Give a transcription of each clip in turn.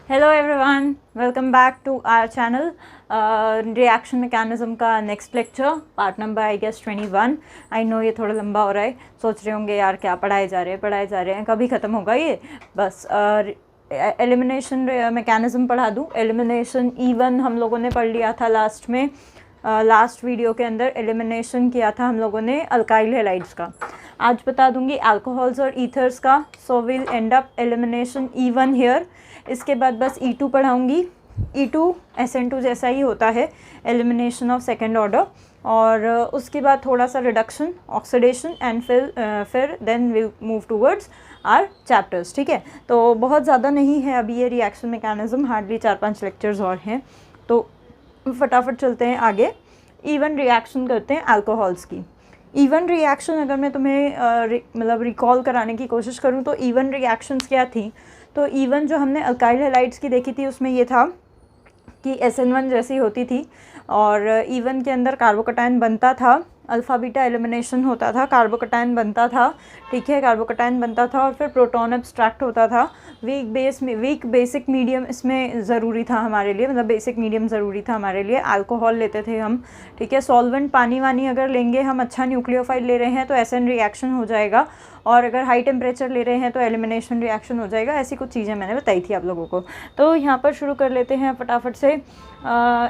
Hello everyone, welcome back to our channel. Reaction mechanism का next lecture, part number I guess 21। I know ये थोड़ा लंबा हो रहा है, सोच रहे होंगे यार क्या पढ़ाए जा रहे हैं, कभी ख़त्म होगा ये। बस एलिमिनेशन मैकेनिज्म पढ़ा दूँ। एलिमिनेशन इवन हम लोगों ने पढ़ लिया था लास्ट में। लास्ट वीडियो के अंदर एलिमिनेशन किया था हम लोगों ने अल्काइल हैलाइड्स का। आज बता दूंगी अल्कोहल्स और ईथर्स का। So will and up elimination even here. इसके बाद बस E2 पढ़ाऊंगी। E2 SN2 जैसा ही होता है, एलिमिनेशन ऑफ सेकेंड ऑर्डर। और उसके बाद थोड़ा सा रिडक्शन, ऑक्सीडेशन एंड फिर then will move towards our chapters. ठीक है, तो बहुत ज़्यादा नहीं है अभी ये रिएक्शन मैकेनिज्म, हार्डली 4-5 लेक्चर्स और हैं, तो फटाफट चलते हैं आगे। इवन रिएक्शन करते हैं अल्कोहल्स की। इवन रिएक्शन अगर मैं तुम्हें मतलब रिकॉल कराने की कोशिश करूं तो इवन रिएक्शंस क्या थी। तो इवन जो हमने अल्काइल हैलाइड्स की देखी थी उसमें ये था कि SN1 जैसी होती थी, और इवन के अंदर कार्बोकटायन बनता था, अल्फ़ा बीटा एलिमिनेशन होता था, कार्बोकटायन बनता था। ठीक है, कार्बोकटायन बनता था और फिर प्रोटॉन एब्स्ट्रैक्ट होता था। वीक बेसिक मीडियम इसमें ज़रूरी था हमारे लिए, मतलब बेसिक मीडियम ज़रूरी था हमारे लिए। अल्कोहल लेते थे हम। ठीक है, सॉल्वेंट पानी वानी अगर लेंगे हम, अच्छा न्यूक्लियोफाइल ले रहे हैं तो SN रिएक्शन हो जाएगा, और अगर हाई टेम्परेचर ले रहे हैं तो एलिमिनेशन रिएक्शन हो जाएगा। ऐसी कुछ चीज़ें मैंने बताई थी आप लोगों को। तो यहाँ पर शुरू कर लेते हैं फटाफट से।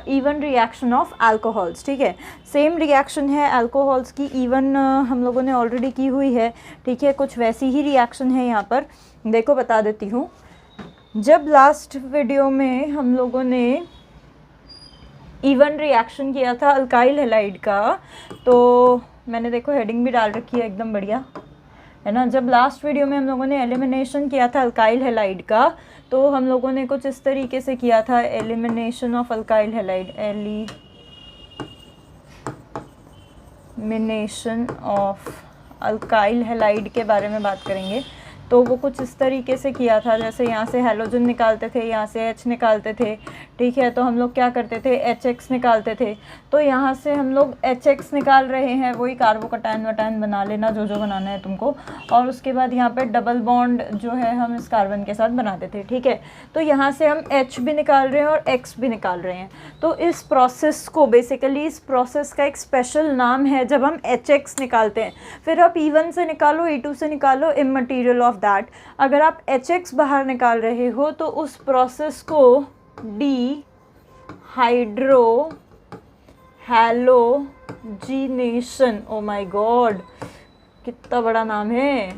E one reaction of alcohols. ठीक है, सेम रिएक्शन है अल्कोहल्स की, इवन हम लोगों ने ऑलरेडी की हुई है। ठीक है, कुछ वैसी ही रिएक्शन है यहाँ पर। देखो बता देती हूँ। जब लास्ट वीडियो में हम लोगों ने इवन रिएक्शन किया था अल्काइल हैलाइड का, तो मैंने देखो हेडिंग भी डाल रखी है एकदम बढ़िया, है ना। जब लास्ट वीडियो में हम लोगों ने एलिमिनेशन किया था अल्काइल हैलाइड का, तो हम लोगों ने कुछ इस तरीके से किया था, elimination of alkyl halide, elimination of alkyl halide के बारे में बात करेंगे। तो वो कुछ इस तरीके से किया था, जैसे यहाँ से हैलोजन निकालते थे, यहाँ से H निकालते थे। ठीक है, तो हम लोग क्या करते थे, HX निकालते थे। तो यहाँ से हम लोग HX निकाल रहे हैं, वही कार्बोकटायन वटायन बना लेना जो जो बनाना है तुमको, और उसके बाद यहाँ पे डबल बॉन्ड जो है हम इस कार्बन के साथ बनाते थे। ठीक है, तो यहाँ से हम H भी निकाल रहे हैं और X भी निकाल रहे हैं। तो इस प्रोसेस को, बेसिकली इस प्रोसेस का एक स्पेशल नाम है जब हम HX निकालते हैं। फिर आप E1 से निकालो, E2 से निकालो, इमटेरियल ऑफ दैट। अगर आप HX बाहर निकाल रहे हो तो उस प्रोसेस को dehydro halogenation, oh my God कितना बड़ा नाम है,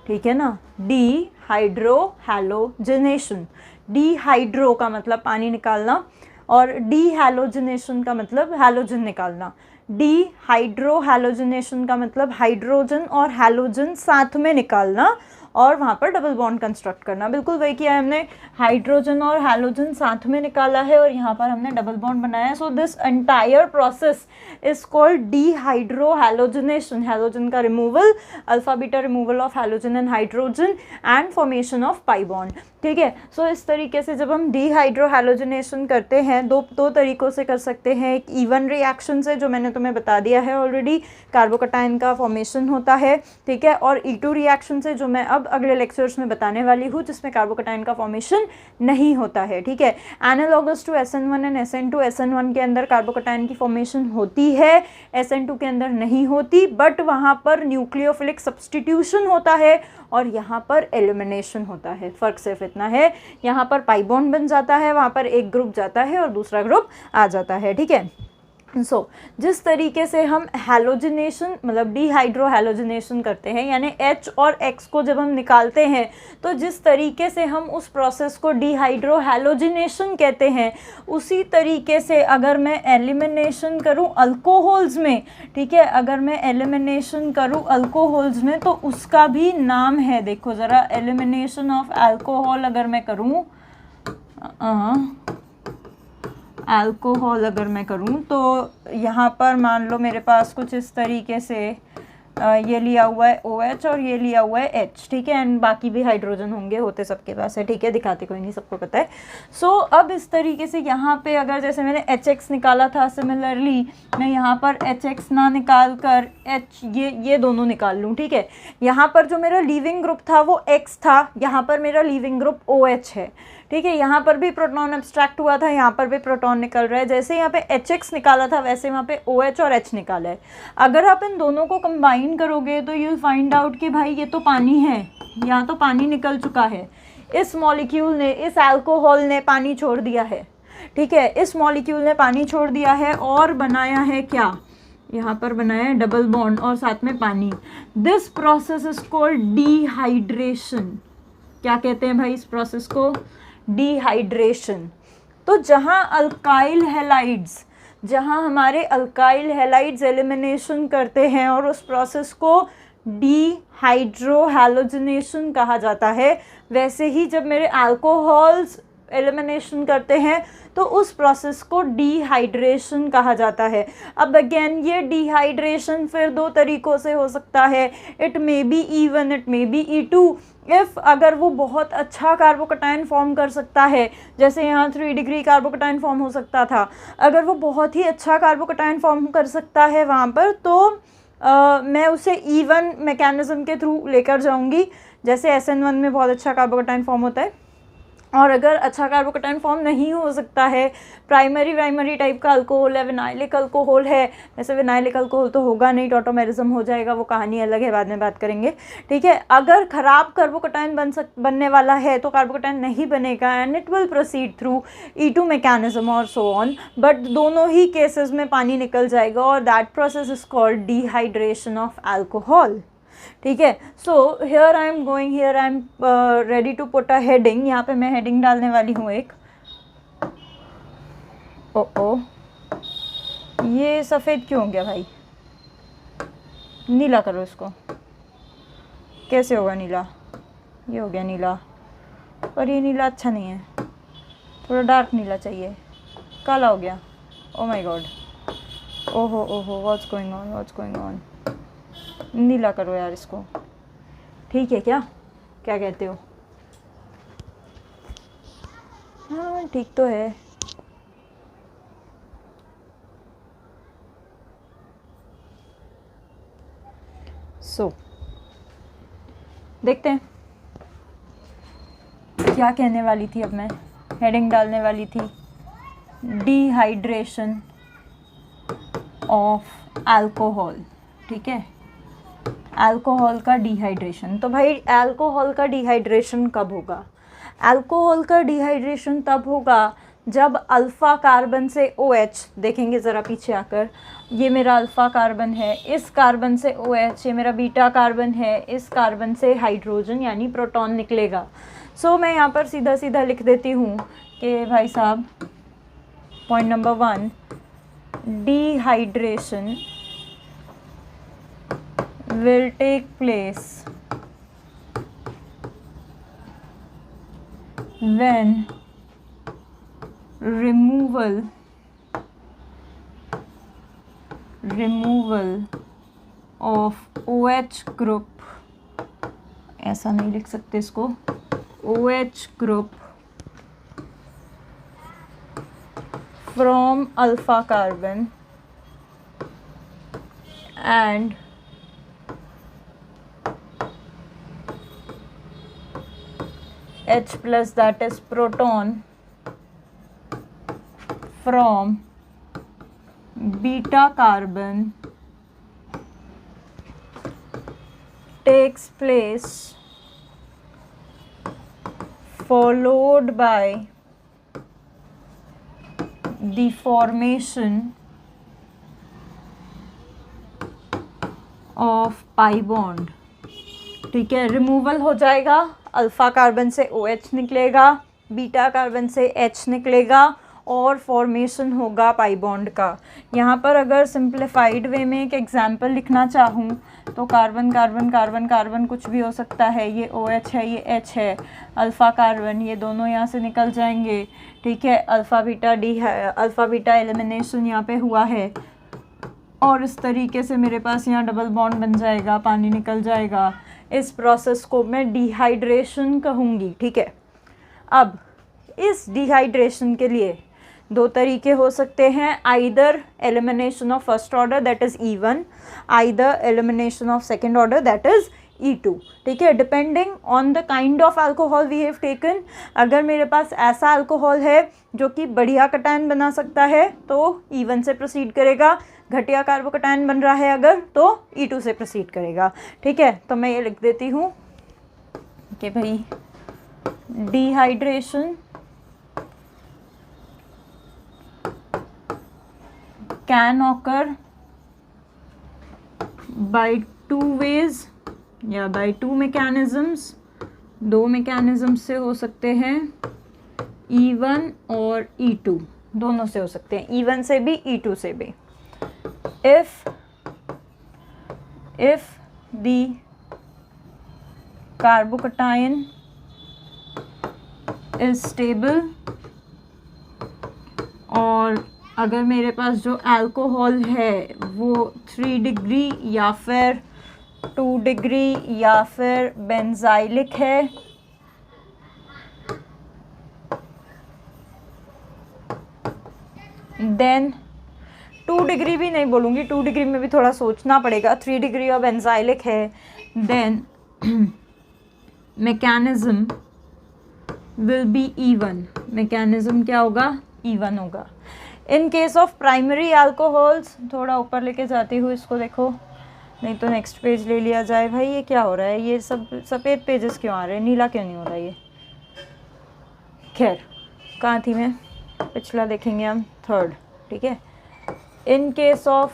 ठीक है ना, डिहाइड्रो हैलोजिनेशन। डिहाइड्रो का मतलब पानी निकालना, और डिहैलोजिनेशन का मतलब हैलोजन निकालना। डिहाइड्रो हैलोजिनेशन का मतलब हाइड्रोजन और हैलोजन साथ में निकालना और वहाँ पर डबल बॉन्ड कंस्ट्रक्ट करना। बिल्कुल वही किया है हमने, हाइड्रोजन और हैलोजन साथ में निकाला है और यहाँ पर हमने डबल बॉन्ड बनाया है। So this entire process is called dehydrohalogenation. Halogen का removal, alpha beta removal of halogen and hydrogen and formation of pi bond. ठीक है, सो इस तरीके से जब हम डिहाइड्रो हैलोजिनेशन करते हैं, दो तरीक़ों से कर सकते हैं। एक इवन रिएक्शन से, जो मैंने तुम्हें बता दिया है ऑलरेडी, कार्बोकटायन का फॉर्मेशन होता है। ठीक है, और E2 रिएक्शन से, जो मैं अब अगले लेक्चर्स में बताने वाली हूँ, जिसमें कार्बोकटायन का फॉर्मेशन नहीं होता है। ठीक है, analogous to SN1 and SN2। SN1 के अंदर कार्बोकटायन की फॉर्मेशन होती है, SN2 के अंदर नहीं होती, बट वहाँ पर न्यूक्लियोफिलिक सब्सटीट्यूशन होता है और यहाँ पर एलिमिनेशन होता है। फ़र्क सिर्फ इतना है, यहाँ पर पाई बॉन्ड बन जाता है, वहाँ पर एक ग्रुप जाता है और दूसरा ग्रुप आ जाता है। ठीक है, जिस तरीके से हम हैलोजिनेशन मतलब डिहाइड्रो हैलोजिनेशन करते हैं, यानी H और X को जब हम निकालते हैं, तो जिस तरीके से हम उस प्रोसेस को डिहाइड्रो हैलोजिनेशन कहते हैं, उसी तरीके से अगर मैं एलिमिनेशन करूं अल्कोहल्स में, ठीक है, अगर मैं एलिमिनेशन करूं अल्कोहल्स में, तो उसका भी नाम है। देखो ज़रा, एलिमिनेशन ऑफ अल्कोहल अगर मैं करूँ, अल्कोहल अगर मैं करूं, तो यहाँ पर मान लो मेरे पास कुछ इस तरीके से ये लिया हुआ है OH और ये लिया हुआ है H। ठीक है, एंड बाकी भी हाइड्रोजन होंगे, होते सबके पास है। ठीक है, दिखाते कोई नहीं, सबको पता है। सो अब इस तरीके से यहाँ पे अगर जैसे मैंने HX निकाला था, सिमिलरली मैं यहाँ पर HX ना निकाल कर H ये दोनों निकाल लूँ। ठीक है, यहाँ पर जो मेरा लीविंग ग्रुप था वो X था, यहाँ पर मेरा लीविंग ग्रुप OH है। ठीक है, यहाँ पर भी प्रोटॉन एब्स्ट्रैक्ट हुआ था, यहाँ पर भी प्रोटॉन निकल रहा है। जैसे यहाँ पे HX निकाला था वैसे वहाँ पे OH और H निकाला है। अगर आप इन दोनों को कंबाइन करोगे तो यू फाइंड आउट कि भाई ये तो पानी है, यहाँ तो पानी निकल चुका है। इस मॉलिक्यूल ने, इस अल्कोहल ने पानी छोड़ दिया है, ठीक है, इस मॉलिक्यूल ने पानी छोड़ दिया है और बनाया है क्या, यहाँ पर बनाया है डबल बॉन्ड और साथ में पानी। This process is called dehydration. क्या कहते हैं भाई इस प्रोसेस को? डिहाइड्रेशन। तो जहाँ अल्काइल हैलाइड्स, जहाँ हमारे अल्काइल हैलाइड्स एलिमिनेशन करते हैं और उस प्रोसेस को डिहाइड्रोहैलोजिनेशन कहा जाता है, वैसे ही जब मेरे अल्कोहल्स एलिमिनेशन करते हैं तो उस प्रोसेस को डिहाइड्रेशन कहा जाता है। अब अगेन ये डिहाइड्रेशन फिर दो तरीक़ों से हो सकता है, it may be E1, it may be E2। If अगर वो बहुत अच्छा कार्बोकटाइन फॉर्म कर सकता है, जैसे यहाँ 3 डिग्री कार्बोकटाइन फॉर्म हो सकता था, अगर वो बहुत ही अच्छा कार्बोकटाइन फॉर्म कर सकता है वहाँ पर, तो मैं उसे E1 मैकेनिज़्म के थ्रू लेकर जाऊँगी, जैसे SN1 में बहुत अच्छा कार्बोकटाइन फॉर्म होता है। और अगर अच्छा कार्बोकटाइन फॉर्म नहीं हो सकता है, प्राइमरी टाइप का अल्कोहल है, विनाइलिक अल्कोहल है, वैसे विनाइलिक अल्कोहल तो होगा नहीं, टॉटोमेरिज्म हो जाएगा, वो कहानी अलग है, बाद में बात करेंगे, ठीक है। अगर ख़राब कार्बोकटाइन बनने वाला है तो कार्बोकटाइन नहीं बनेगा and it will proceed through E2 mechanism और सो ऑन, बट दोनों ही केसेस में पानी निकल जाएगा और that process is called dehydration of alcohol, ठीक है। So here I am ready to put a heading. यहाँ पे मैं हेडिंग डालने वाली हूँ एक। ओ ये सफ़ेद क्यों हो गया भाई? नीला करो इसको। कैसे होगा नीला? ये हो गया नीला, पर ये नीला अच्छा नहीं है, थोड़ा डार्क नीला चाहिए। काला हो गया। ओ माय गॉड, ओहो व्हाट्स गोइंग ऑन। नीला करो यार इसको, ठीक है क्या कहते हो? हाँ ठीक तो है। देखते हैं क्या कहने वाली थी। अब मैं हेडिंग डालने वाली थी डिहाइड्रेशन ऑफ अल्कोहल, ठीक है, अल्कोहल का डिहाइड्रेशन। तो भाई अल्कोहल का डिहाइड्रेशन कब होगा? अल्कोहल का डिहाइड्रेशन तब होगा जब अल्फ़ा कार्बन से OH, देखेंगे ज़रा पीछे आकर, ये मेरा अल्फ़ा कार्बन है, इस कार्बन से OH, ये मेरा बीटा कार्बन है, इस कार्बन से हाइड्रोजन यानी प्रोटॉन निकलेगा। सो मैं यहाँ पर सीधा लिख देती हूँ कि भाई साहब, point number 1, dehydration will take place when removal of OH group, ऐसा नहीं लिख सकते इसको, OH group from alpha carbon and H plus, that is proton, from beta carbon takes place, followed by the formation of pi bond, ठीक है। Removal हो जाएगा, alpha carbon से OH निकलेगा, बीटा कार्बन से H निकलेगा और फॉर्मेशन होगा पाई बॉन्ड का। यहाँ पर अगर सिंप्लीफाइड वे में एक एग्जांपल लिखना चाहूँ तो कार्बन कार्बन कार्बन कार्बन कुछ भी हो सकता है, ये OH है, ये H है, अल्फ़ा कार्बन, ये दोनों यहाँ से निकल जाएंगे, ठीक है। अल्फ़ा बीटा एलिमिनेशन यहाँ पे हुआ है और इस तरीके से मेरे पास यहाँ डबल बॉन्ड बन जाएगा, पानी निकल जाएगा। इस प्रोसेस को मैं डिहाइड्रेशन कहूँगी, ठीक है। अब इस डिहाइड्रेशन के लिए दो तरीके हो सकते हैं, either elimination of first order that is E1, either elimination of second order that is E2, ठीक है, depending on the kind of alcohol we have taken. अगर मेरे पास ऐसा अल्कोहल है जो कि बढ़िया कटायन बना सकता है तो E1 से प्रोसीड करेगा, घटिया कार्बोकटायन बन रहा है अगर तो E2 से प्रोसीड करेगा, ठीक है। तो मैं ये लिख देती हूँ कि भाई dehydration can occur by 2 ways या बाय 2 mechanisms, 2 mechanisms से हो सकते हैं, E1 और E2 दोनों से हो सकते हैं, E1 से भी E2 से भी। if the carbocation is stable, और अगर मेरे पास जो अल्कोहल है वो 3 डिग्री या फिर 2 डिग्री या फिर बेंजाइलिक है, देन 2 डिग्री भी नहीं बोलूँगी, 2 डिग्री में भी थोड़ा सोचना पड़ेगा, 3 डिग्री और बेंजाइलिक है, then mechanism will be E1, mechanism क्या होगा, E1 होगा। In case of primary alcohols, थोड़ा ऊपर लेके जाती हूँ इसको, देखो नहीं तो नेक्स्ट पेज ले लिया जाए। भाई ये क्या हो रहा है, ये सब सफ़ेद पेजेस क्यों आ रहे हैं, नीला क्यों नहीं हो रहा ये, खैर कहाँ थी मैं, पिछला देखेंगे हम, 3rd, ठीक है। इन केस ऑफ,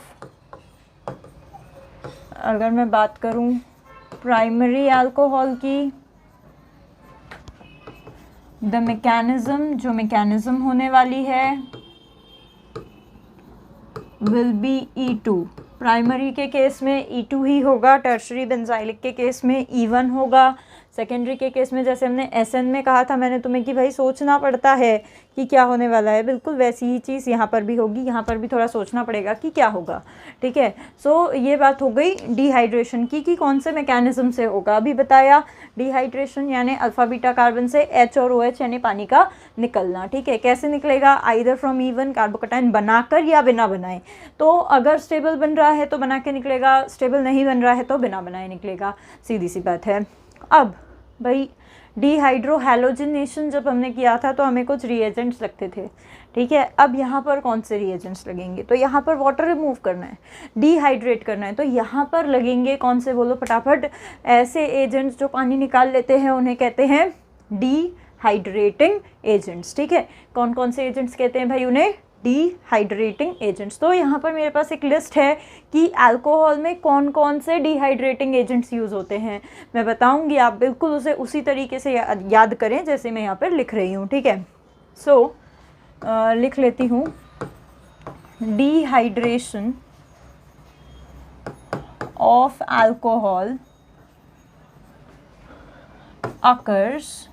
अगर मैं बात करूं प्राइमरी अल्कोहल की, द मैकेनिज्म, जो मैकेनिज्म होने वाली है विल बी E2, प्राइमरी के केस में E2 ही होगा, टर्शरी बेंजाइलिक के केस में E1 होगा, सेकेंडरी के केस में जैसे हमने SN में कहा था मैंने तुम्हें कि भाई सोचना पड़ता है कि क्या होने वाला है, बिल्कुल वैसी ही चीज़ यहाँ पर भी होगी, यहाँ पर भी थोड़ा सोचना पड़ेगा कि क्या होगा, ठीक है। सो ये बात हो गई डिहाइड्रेशन की कि कौन से मैकेनिज्म से होगा। अभी बताया डिहाइड्रेशन यानी अल्फ़ा बीटा कार्बन से H और OH यानी पानी का निकलना, ठीक है। कैसे निकलेगा, आइदर फ्रॉम E1 कार्बोकटायन बनाकर या बिना बनाए। तो अगर स्टेबल बन रहा है तो बना के निकलेगा, स्टेबल नहीं बन रहा है तो बिना बनाए निकलेगा, सीधी सी बात है। अब भाई डिहाइड्रोहैलोजिनेशन जब हमने किया था तो हमें कुछ रिएजेंट्स लगते थे, ठीक है। अब यहाँ पर कौन से रिएजेंट्स लगेंगे, तो यहाँ पर वाटर रिमूव करना है, डिहाइड्रेट करना है, तो यहाँ पर लगेंगे कौन से, बोलो फटाफट। ऐसे एजेंट्स जो पानी निकाल लेते हैं उन्हें कहते हैं डिहाइड्रेटिंग एजेंट्स, ठीक है। कौन कौन से एजेंट्स कहते हैं भाई उन्हें, डिहाइड्रेटिंग एजेंट्स। तो यहाँ पर मेरे पास एक लिस्ट है कि अल्कोहल में कौन कौन से डिहाइड्रेटिंग एजेंट्स यूज़ होते हैं, मैं बताऊँगी, आप बिल्कुल उसे उसी तरीके से याद करें जैसे मैं यहाँ पर लिख रही हूँ, ठीक है। सो लिख लेती हूँ, dehydration of alcohol occurs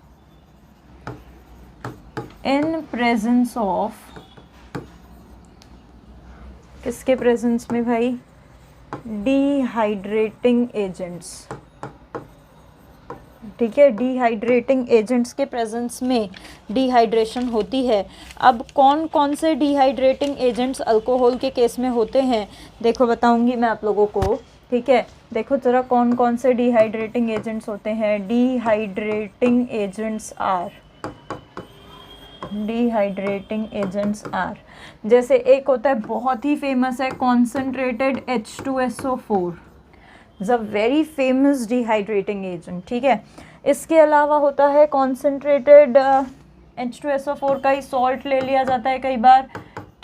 in presence of, किसके प्रेजेंस में भाई, डिहाइड्रेटिंग एजेंट्स, ठीक है। डिहाइड्रेटिंग एजेंट्स के प्रेजेंस में डिहाइड्रेशन होती है। अब कौन कौन से डिहाइड्रेटिंग एजेंट्स अल्कोहल के केस में होते हैं देखो बताऊंगी मैं आप लोगों को, ठीक है। देखो ज़रा कौन कौन से डिहाइड्रेटिंग एजेंट्स होते हैं। डिहाइड्रेटिंग एजेंट्स आर, जैसे एक होता है बहुत ही फेमस है concentrated H2SO4, is a very famous dehydrating agent, ठीक है। इसके अलावा होता है कॉन्सेंट्रेटेड H2SO4 का ही सॉल्ट ले लिया जाता है, कई बार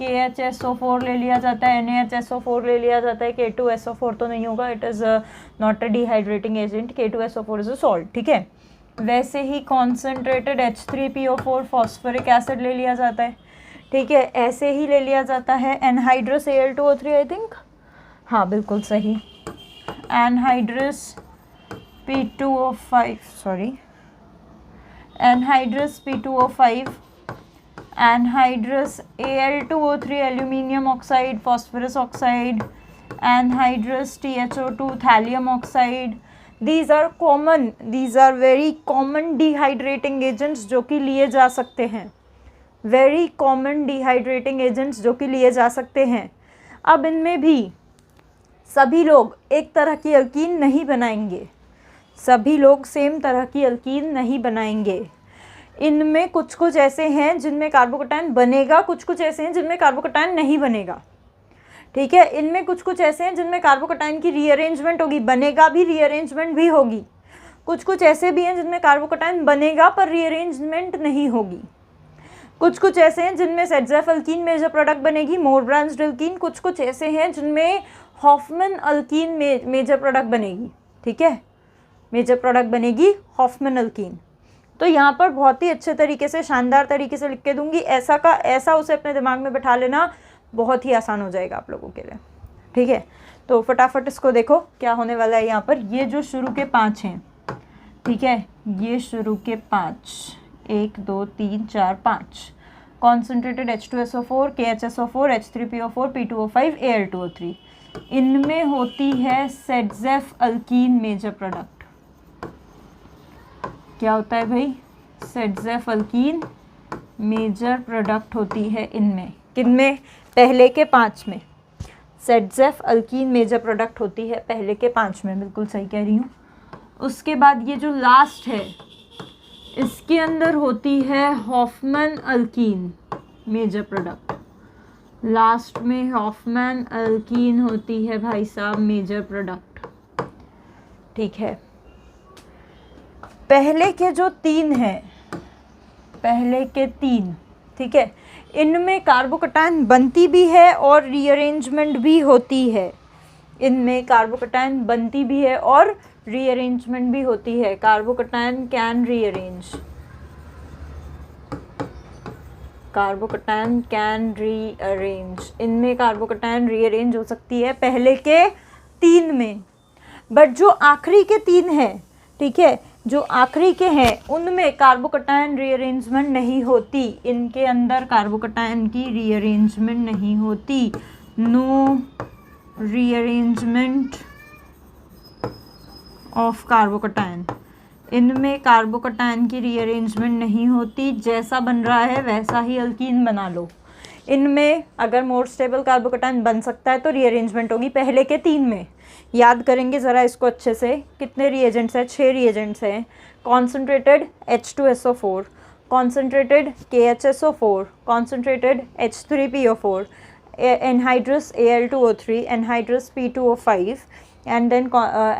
KHSO4 ले लिया जाता है, NaHSO4 ले लिया जाता है, K2SO4 तो नहीं होगा, it is not a dehydrating agent, K2SO4 is a salt, ठीक है। वैसे ही कॉन्सेंट्रेटेड H3PO4 फॉस्फोरिक एसिड ले लिया जाता है, ठीक है। ऐसे ही ले लिया जाता है एनहाइड्रस Al2O3, आई थिंक, हाँ बिल्कुल सही, anhydrous P2O5, sorry anhydrous P2O5, anhydrous Al2O3 aluminium oxide phosphorus oxide, anhydrous THO2 thallium oxide, these are very common dehydrating agents जो कि लिए जा सकते हैं, very common dehydrating agents जो कि लिए जा सकते हैं। अब इनमें भी सभी लोग एक तरह की अल्कीन नहीं बनाएंगे, सभी लोग सेम तरह की अल्कीन नहीं बनाएंगे। इनमें कुछ कुछ ऐसे हैं जिनमें कार्बोकैटायन बनेगा, कुछ कुछ ऐसे हैं जिनमें कार्बोकैटायन नहीं बनेगा। ठीक है, इनमें कुछ कुछ ऐसे हैं जिनमें कार्बोकैटायन की रीअरेंजमेंट होगी, बनेगा भी, रीअरेंजमेंट भी होगी। कुछ कुछ ऐसे भी हैं जिनमें कार्बोकैटायन बनेगा पर रीअरेंजमेंट नहीं होगी। कुछ कुछ ऐसे हैं जिनमें सेट्जेफ अल्कीन मेजर प्रोडक्ट बनेगी, मोर ब्रांच्ड अल्कीन। कुछ कुछ ऐसे हैं जिनमें हॉफमैन अल्कीन मेजर प्रोडक्ट बनेगी। ठीक है, मेजर प्रोडक्ट बनेगी हॉफमैन अल्कीन। तो यहाँ पर बहुत ही अच्छे तरीके से, शानदार तरीके से लिख के दूंगी, ऐसा का ऐसा उसे अपने दिमाग में बैठा लेना, बहुत ही आसान हो जाएगा आप लोगों के लिए। ठीक है, तो फटाफट इसको देखो क्या होने वाला है यहाँ पर। ये जो शुरू के 5 हैं, ठीक है, ये शुरू के 5, 1 2 3 4 5 concentrated H2SO4, KHSO4, H3PO4, P2O5, Al2O3, इनमें होती है सेट्जेफ अल्कीन मेजर प्रोडक्ट। क्या होता है भाई? सेट्जेफ अल्कीन मेजर प्रोडक्ट होती है इनमें। किनमें? पहले के 5 में सेट्जेफ अल्कीन मेजर प्रोडक्ट होती है पहले के 5 में, बिल्कुल सही कह रही हूँ। उसके बाद ये जो लास्ट है इसके अंदर होती है Hofmann alkene major product. Last में हॉफमैन अल्कीन होती है भाई साहब मेजर प्रोडक्ट। ठीक है, पहले के जो 3 हैं, पहले के 3, ठीक है, इनमें कार्बोकैटायन बनती भी है और रीअरेंजमेंट भी होती है। इनमें कार्बोकैटायन बनती भी है और रीअरेंजमेंट भी होती है। Carbocation can rearrange, carbocation can rearrange, इनमें कार्बोकैटायन रीअरेंज हो सकती है पहले के 3 में। बट जो आखिरी के 3 हैं, ठीक है, जो आखिरी के हैं उनमें कार्बोकैटायन रीअरेंजमेंट नहीं होती। इनके अंदर कार्बोकैटायन की रीअरेंजमेंट नहीं होती। नो रीअरेंजमेंट ऑफ कार्बोकैटायन, इनमें कार्बोकैटायन की रीअरेंजमेंट नहीं होती। जैसा बन रहा है वैसा ही अल्कीन बना लो। इनमें अगर मोर स्टेबल कार्बोकैटायन बन सकता है तो रीअरेंजमेंट होगी पहले के 3 में। याद करेंगे ज़रा इसको अच्छे से। कितने रिएजेंट्स हैं? 6 रिएजेंट्स हैं। Concentrated H2SO4, concentrated KHSO4, concentrated H3PO4, anhydrous Al2O3, anhydrous P2O5 and then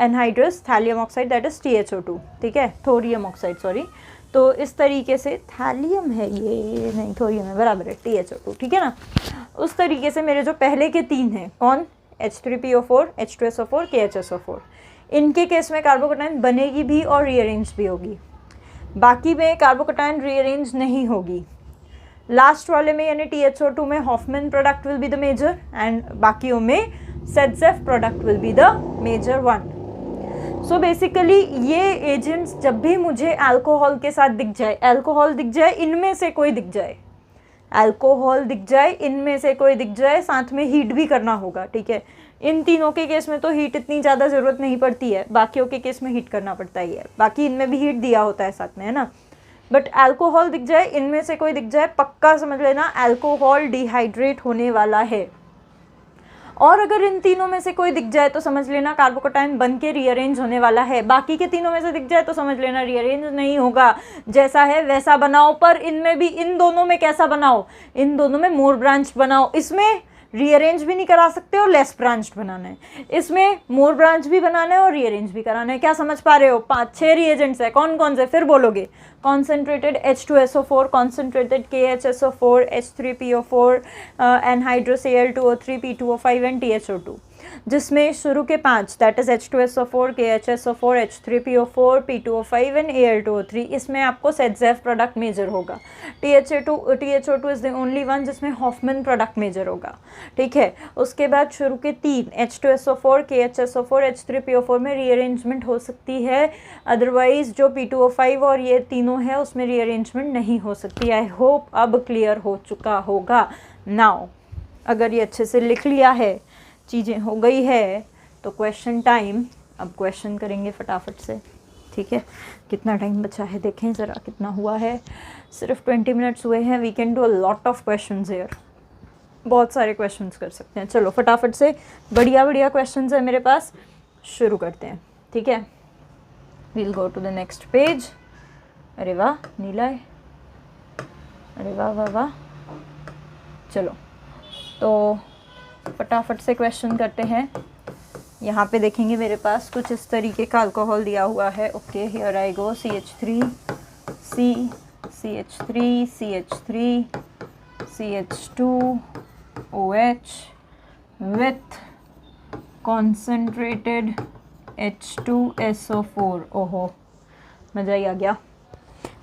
anhydrous thallium oxide that is THO2। ठीक है, थोरियम ऑक्साइड, सॉरी। तो इस तरीके से थैलियम है ये, नहीं थोरियम है, बराबर है, THO2। ठीक है ना। उस तरीके से मेरे जो पहले के 3 हैं, कौन? H3PO4, H2SO4, KHSO4, इनके केस में कार्बोकैटायन बनेगी भी और रीअरेंज भी होगी। बाकी में कार्बोकैटायन रीअरेंज नहीं होगी। लास्ट वाले में यानी THO2 में Hofmann product will be the major and बाकियों में Saytzeff product will be the major one. So basically ये एजेंट्स जब भी मुझे अल्कोहल के साथ दिख जाए, अल्कोहल दिख जाए, इनमें से कोई दिख जाए, अल्कोहल दिख जाए, इनमें से कोई दिख जाए, साथ में हीट भी करना होगा। ठीक है, इन तीनों के केस में तो हीट इतनी ज़्यादा ज़रूरत नहीं पड़ती है, बाकियों के केस में हीट करना पड़ता ही है। बाकी इनमें भी हीट दिया होता है साथ में, है ना। बट अल्कोहल दिख जाए, इनमें से कोई दिख जाए, पक्का समझ लेना अल्कोहल डिहाइड्रेट होने वाला है। और अगर इन तीनों में से कोई दिख जाए तो समझ लेना कार्बोकैटायन बन के रीअरेंज होने वाला है। बाकी के तीनों में से दिख जाए तो समझ लेना रीअरेंज नहीं होगा, जैसा है वैसा बनाओ। पर इनमें भी, इन दोनों में कैसा बनाओ? इन दोनों में मोर ब्रांच बनाओ। इसमें रीअरेंज भी नहीं करा सकते और लेस ब्रांच बनाना है, इसमें मोर ब्रांच भी बनाना है और रीअरेंज भी कराना है। क्या समझ पा रहे हो? 5-6 रिएजेंट्स है। कौन कौन से फिर बोलोगे? Concentrated H2SO4, concentrated KHSO4, H3PO4, anhydrous Al2O3, P2O5 and THO2, जिसमें शुरू के 5 that is H2SO4, KHSO4, H3PO4, P2O5 and Al2O3, इसमें आपको सेट्जेफ प्रोडक्ट मेजर होगा। THO2 is the only one जिसमें हॉफमैन प्रोडक्ट मेजर होगा। ठीक है, उसके बाद शुरू के 3 H2SO4, KHSO4, H3PO4 में रीअरेंजमेंट हो सकती है, अदरवाइज जो P2O5 और ये तीनों है उसमें रीअरेंजमेंट नहीं हो सकती। आई होप अब क्लियर हो चुका होगा। नाउ अगर ये अच्छे से लिख लिया है, चीज़ें हो गई है, तो क्वेश्चन टाइम। अब क्वेश्चन करेंगे फटाफट से। ठीक है, कितना टाइम बचा है देखें ज़रा कितना हुआ है। सिर्फ 20 मिनट्स हुए हैं। We can do a lot of questions here, बहुत सारे क्वेश्चंस कर सकते हैं। चलो फटाफट से, बढ़िया बढ़िया क्वेश्चंस है मेरे पास, शुरू करते हैं। ठीक है, we'll go to the next page. अरे वाह नीला है, अरे वाह वाह वाह। चलो तो फटाफट से क्वेश्चन करते हैं। यहाँ पे देखेंगे मेरे पास कुछ इस तरीके का अल्कोहल दिया हुआ है। Okay here I go, CH3 C, CH3 CH3 CH2 OH with concentrated H2SO4। ओहो मज़ा ही आ गया।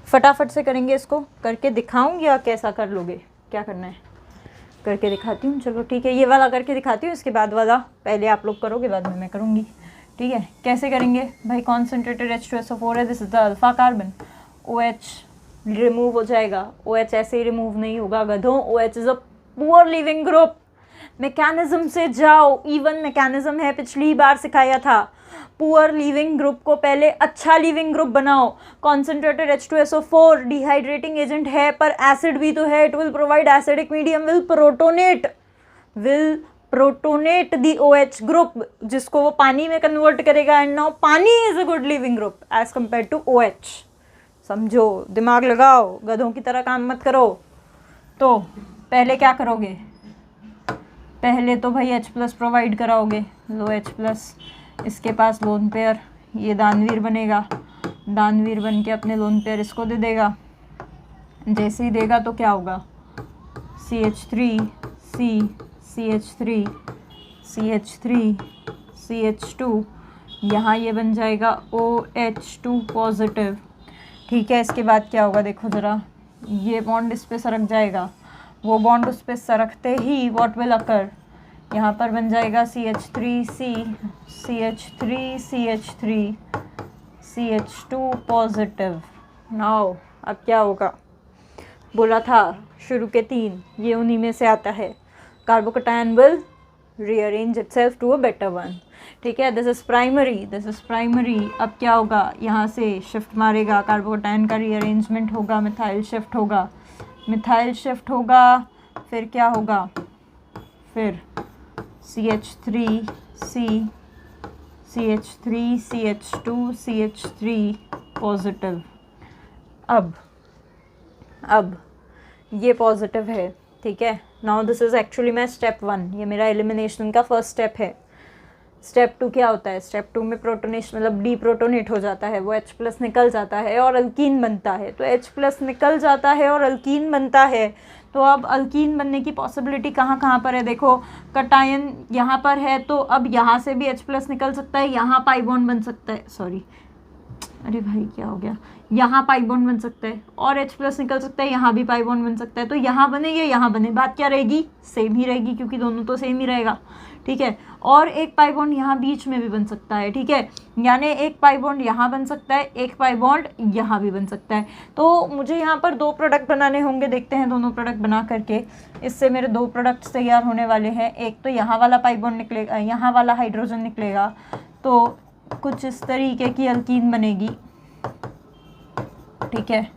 फटाफट से करेंगे इसको, करके दिखाऊंगी या कैसा कर लोगे, क्या करना है? करके दिखाती हूँ। चलो ठीक है, ये वाला करके दिखाती हूँ, इसके बाद वाला पहले आप लोग करोगे, बाद में मैं करूँगी। ठीक है, कैसे करेंगे भाई? कॉन्सेंट्रेटेड H2SO4 है, this is the alpha carbon. OH remove हो जाएगा। OH ऐसे ही रिमूव नहीं होगा गधों, OH is a poor leaving group. Mechanism से जाओ, इवन मैकेनिज्म है, पिछली बार सिखाया था। पुअर लिविंग ग्रुप को पहले अच्छा लिविंग ग्रुप बनाओ। कॉन्सेंट्रेटेड H2SO4 डिहाइड्रेटिंग एजेंट है, पर एसिड भी तो है। It will provide acidic medium, will protonate the OH group, जिसको वो पानी में कन्वर्ट करेगा। And now pani is a good living group as compare to OH। समझो, दिमाग लगाओ, गधों की तरह काम मत करो। तो पहले क्या करोगे? पहले तो भाई H+ प्रोवाइड कराओगे, लो H+। इसके पास लोन पेयर, ये दानवीर बनेगा। दानवीर बन के अपने लोन पेयर इसको दे देगा। जैसे ही देगा तो क्या होगा? CH3 C CH3 CH3 CH2, यहाँ ये बन जाएगा OH2 पॉजिटिव। ठीक है, इसके बाद क्या होगा देखो ज़रा, ये बॉन्ड इस पे सरक जाएगा। वो बॉन्ड उस पे सरकते ही व्हाट विल अकर, यहाँ पर बन जाएगा CH3C CH3 CH3 CH2 positive. Now अब क्या होगा? बोला था शुरू के 3, ये उन्हीं में से आता है। Carbocation will rearrange itself to a better one. ठीक है, दिस इज प्राइमरी। अब क्या होगा? यहाँ से शिफ्ट मारेगा, कार्बोकैटायन का रीअरेंजमेंट होगा, मिथाइल शिफ्ट होगा। फिर क्या होगा? फिर CH3C CH3 CH2 CH3 positive. अब ये पॉजिटिव है। ठीक है, now this is actually my step 1, ये मेरा एलिमिनेशन का फर्स्ट स्टेप है। स्टेप 2 क्या होता है? स्टेप 2 में प्रोटोनेशन मतलब डीप्रोटोनेट हो जाता है, वो H+ निकल जाता है और अल्कीन बनता है। तो H+ निकल जाता है और अल्कीन बनता है। तो अब अल्कीन बनने की पॉसिबिलिटी कहाँ पर है? देखो, कटायन यहाँ पर है, तो अब यहाँ से भी H+ निकल सकता है, यहाँ पाई बॉन्ड बन सकता है। सॉरी, अरे भाई क्या हो गया? यहाँ पाई बॉन्ड बन सकता है और H+ निकल सकता है, यहाँ भी पाई बॉन्ड बन सकता है। तो यहाँ बने या यहाँ बने, बात क्या रहेगी? सेम ही रहेगी, क्योंकि दोनों तो सेम ही रहेगा। ठीक है, और एक पाई बॉन्ड यहाँ बीच में भी बन सकता है। ठीक है, यानी एक पाई बॉन्ड यहाँ बन सकता है, एक पाई बॉन्ड यहाँ भी बन सकता है। तो मुझे यहाँ पर 2 प्रोडक्ट बनाने होंगे। देखते हैं दोनों प्रोडक्ट बना करके, इससे मेरे 2 प्रोडक्ट्स तैयार होने वाले हैं। एक तो यहाँ वाला पाई बॉन्ड निकलेगा, यहाँ वाला हाइड्रोजन निकलेगा, तो कुछ इस तरीके की अल्कीन बनेगी। ठीक है,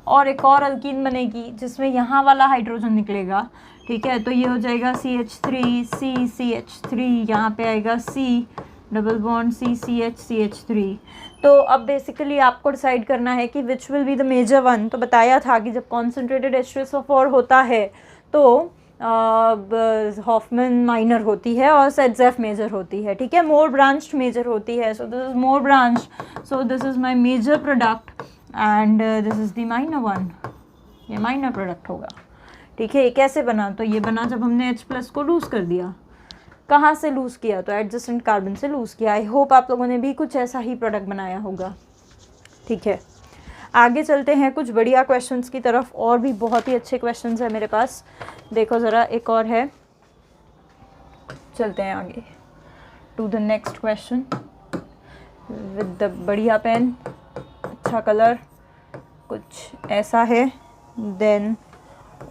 और एक और अल्कीन बनेगी जिसमें यहाँ वाला हाइड्रोजन निकलेगा। ठीक है, तो ये हो जाएगा CH3C CH3, यहाँ पे आएगा C double bond CCH CH3। तो अब बेसिकली आपको डिसाइड करना है कि which will be the major one. तो बताया था कि जब कॉन्सेंट्रेटेड H2SO4 होता है तो हॉफमैन माइनर होती है और सेट्जेफ मेजर होती है। ठीक है, मोर ब्रांच्ड मेजर होती है। So this is more branch, so this is my major product and this is the minor one. ये माइनर प्रोडक्ट होगा। ठीक है, ये कैसे बना? तो ये बना जब हमने H+ को लूज़ कर दिया। कहाँ से लूज़ किया? तो एडजेसेंट कार्बन से लूज़ किया। आई होप आप लोगों ने भी कुछ ऐसा ही प्रोडक्ट बनाया होगा। ठीक है, आगे चलते हैं कुछ बढ़िया क्वेश्चंस की तरफ। और भी बहुत ही अच्छे क्वेश्चंस हैं मेरे पास। देखो ज़रा, एक और है, चलते हैं आगे to the next question with the बढ़िया पेन, अच्छा कलर, कुछ ऐसा है। देन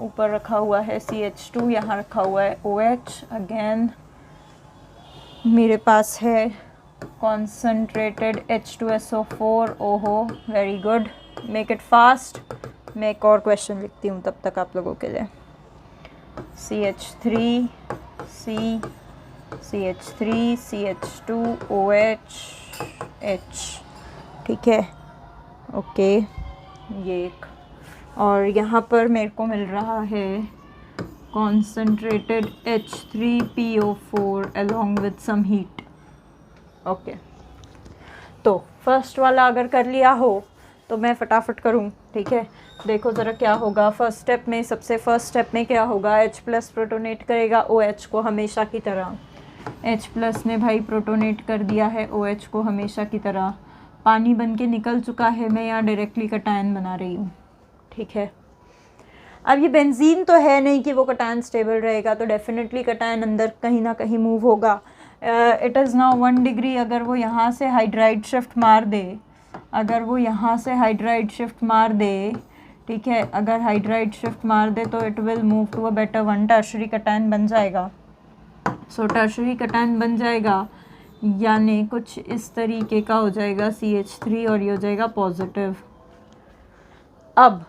ऊपर रखा हुआ है CH2, यहाँ रखा हुआ है OH। अगेन मेरे पास है कॉन्सेंट्रेटेड H2SO4। ओहो, very good, make it fast. मैं एक और क्वेश्चन लिखती हूँ तब तक आप लोगों के लिए। CH3C CH3 CH2 OH H ठीक है, ओके। ये एक, और यहाँ पर मेरे को मिल रहा है concentrated H3PO4 along with some heat, okay. तो फर्स्ट वाला अगर कर लिया हो तो मैं फटाफट करूँ, ठीक है। देखो ज़रा क्या होगा फर्स्ट स्टेप में, सबसे फर्स्ट स्टेप में क्या होगा, H+ प्रोटोनेट करेगा OH को हमेशा की तरह। H+ ने भाई प्रोटोनेट कर दिया है OH को हमेशा की तरह, पानी बन के निकल चुका है, मैं यहाँ डायरेक्टली कटायन बना रही हूँ, ठीक है। अब ये बेंजीन तो है नहीं कि वो कटायन स्टेबल रहेगा, तो डेफिनेटली कटायन अंदर कहीं ना कहीं मूव होगा। इट इज़ नाउ 1 डिग्री, अगर वो यहाँ से हाइड्राइड शिफ्ट मार दे, अगर वो यहाँ से हाइड्राइड शिफ्ट मार दे, ठीक है, अगर हाइड्राइड शिफ्ट मार दे तो it will move to a better one, tertiary cation बन जाएगा। सो टर्शरी कटायन बन जाएगा, यानी कुछ इस तरीके का हो जाएगा CH3, और ये हो जाएगा पॉजिटिव। अब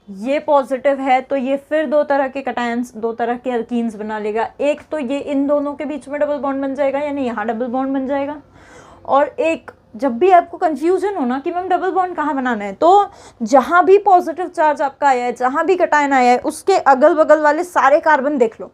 ये पॉजिटिव है तो ये फिर दो तरह के कटायंस, दो तरह के अल्कीन्स बना लेगा। एक तो ये इन दोनों के बीच में डबल बॉन्ड बन जाएगा, यानी यहाँ डबल बॉन्ड बन जाएगा। और एक, जब भी आपको कंफ्यूजन हो ना कि मैम डबल बॉन्ड कहाँ बनाना है, तो जहाँ भी पॉजिटिव चार्ज आपका आया है, जहाँ भी कटायन आया है, उसके अगल बगल वाले सारे कार्बन देख लो,